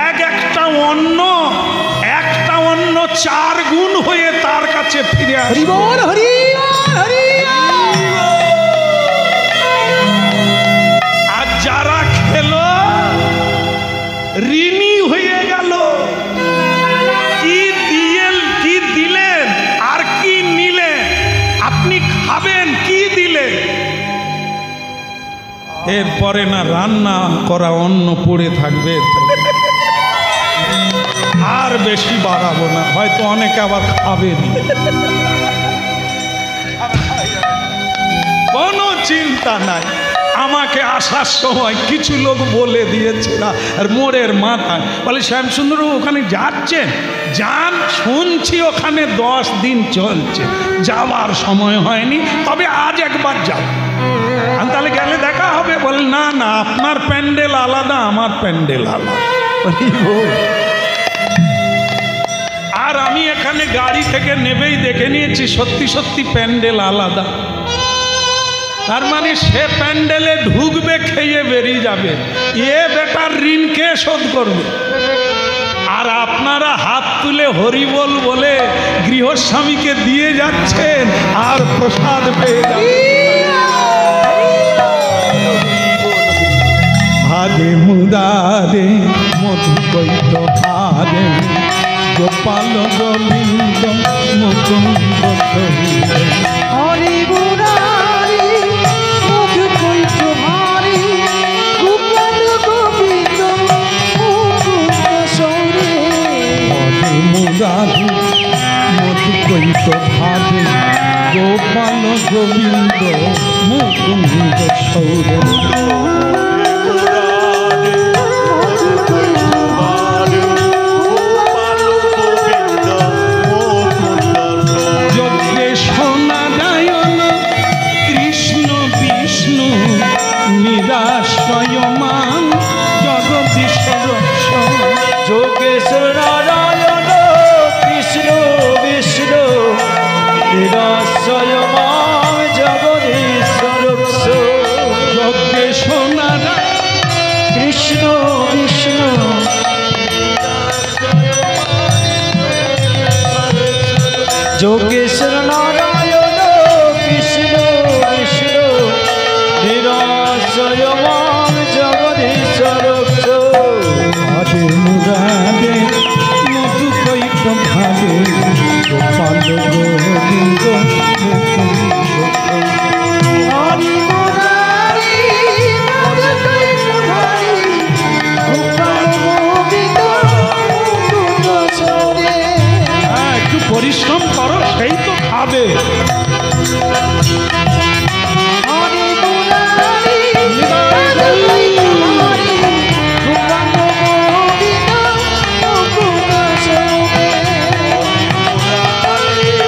একটা অন্ন 4 গুণ হয়ে তার কাছে ফিরে আসে। হরি বল, হরি বল, হরি বল। আর যারা খেলো ঋণী হয়ে গেল। কি দিলেন আর কি নিলেন? আপনি খাবেন, কি দিলেন? এরপরে না রান্না করা অন্ন পড়ে থাকবে। আর বেশি বাড়াবো না, হয়তো অনেকে আবার খাবেনি। কোনো চিন্তা নাই। আমাকে আসার সময় কিছু লোক বলে দিয়েছে না, আর মোড়ের মাথায় বলে শ্যামসুন্দর ওখানে যাচ্ছেন, যান, শুনছি ওখানে 10 দিন চলছে। যাওয়ার সময় হয়নি, তবে আজ একবার যাব। আমি তাহলে গেলে দেখা হবে? বলে না না, আপনার প্যান্ডেল আলাদা, আমার প্যান্ডেল আলাদা। আর আমি এখানে গাড়ি থেকে নেবেই দেখে নিয়েছি সত্যি সত্যি প্যান্ডেল আলাদা। তার মানে সে প্যান্ডেলে ঢুকবে, খেয়ে বেরিয়ে যাবে, এ বেটার ঋণ কে শোধ করবে? আর আপনারা হাত তুলে হরিবোল বলে গৃহস্বামীকে দিয়ে যাচ্ছেন আর প্রসাদ পেয়ে যাচ্ছেন। হারে মুরারে মধুকৈত হারে গোপাল গোবিন্দ মুকুন্দ সহিরে। হরি মুরারি মধুকৈত হারি গোপাল গোবিন্দ মুকুন্দ সৌরে। হরে মুরারে মধুকৈত হারে গোপাল গোবিন্দ মুকুন্দ সৌরে। নিরাশ্রয়মান জগদীশ রক্ষ। যোগেশ্বর নারায়ণ কৃষ্ণ বিষ্ণু নিরাশ্রয়মান জগদীশ রক্ষ। যোগেশ্বর নারায়ণ কৃষ্ণ বিষ্ণু যোগেশ্বর নারায়ণ কৃষ্ণ বিষ্ণু নিরাশ্রয়মান জগদীশ রক্ষ। হরে মুরারে মধুকৈত ভারে গোপাল গোবিন্দ মুকুন্দ সৌরে। হরি মুরারি মধুকৈত হারি গোপাল গোবিন্দ মুকুন্দ সৌরে। হ্যাঁ, একটু পরিশ্রম করো, সেই তো খাবে। হরি মুরারি মধুকৈত হারি গোপাল গোবিন্দ মুকুন্দ সৌরে। মুরারি ও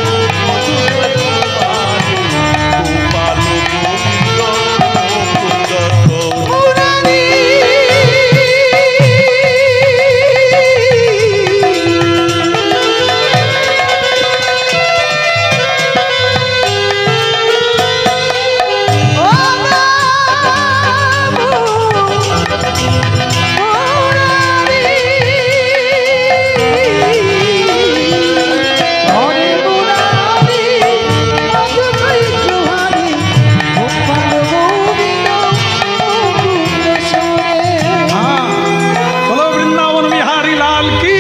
হরি মুরারি মধুকৈত হারি গোপাল গোবিন্দ মুকুন্দ সৌরে। हाँ, बोलो वृंदावन बिहारी लाल की,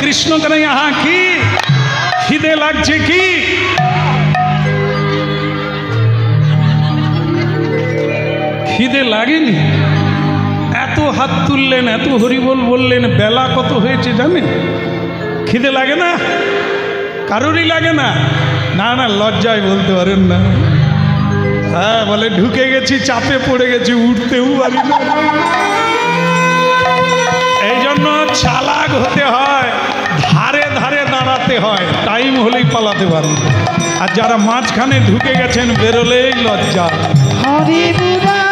कृष्ण कन्हैया की। খিদে লাগছে কি? খিদে লাগেনি? এত হাত তুললেন, এত হরিবোল বললেন, বেলা কত হয়েছে জানেন? খিদে লাগে না? কারোরই লাগে না? না না, লজ্জায় বলতে পারেন না। হ্যাঁ, বলে ঢুকে গেছি, চাপে পড়ে গেছি, উঠতেও পারি না। এই জন্য চালাক হতে হয়, ধারে ধারে দাঁড়াতে হয়, টাইম হলেই পালাতে পারেন। আর যারা মাঝখানে ঢুকে গেছেন, বেরোলেই লজ্জা। হরি মুরারি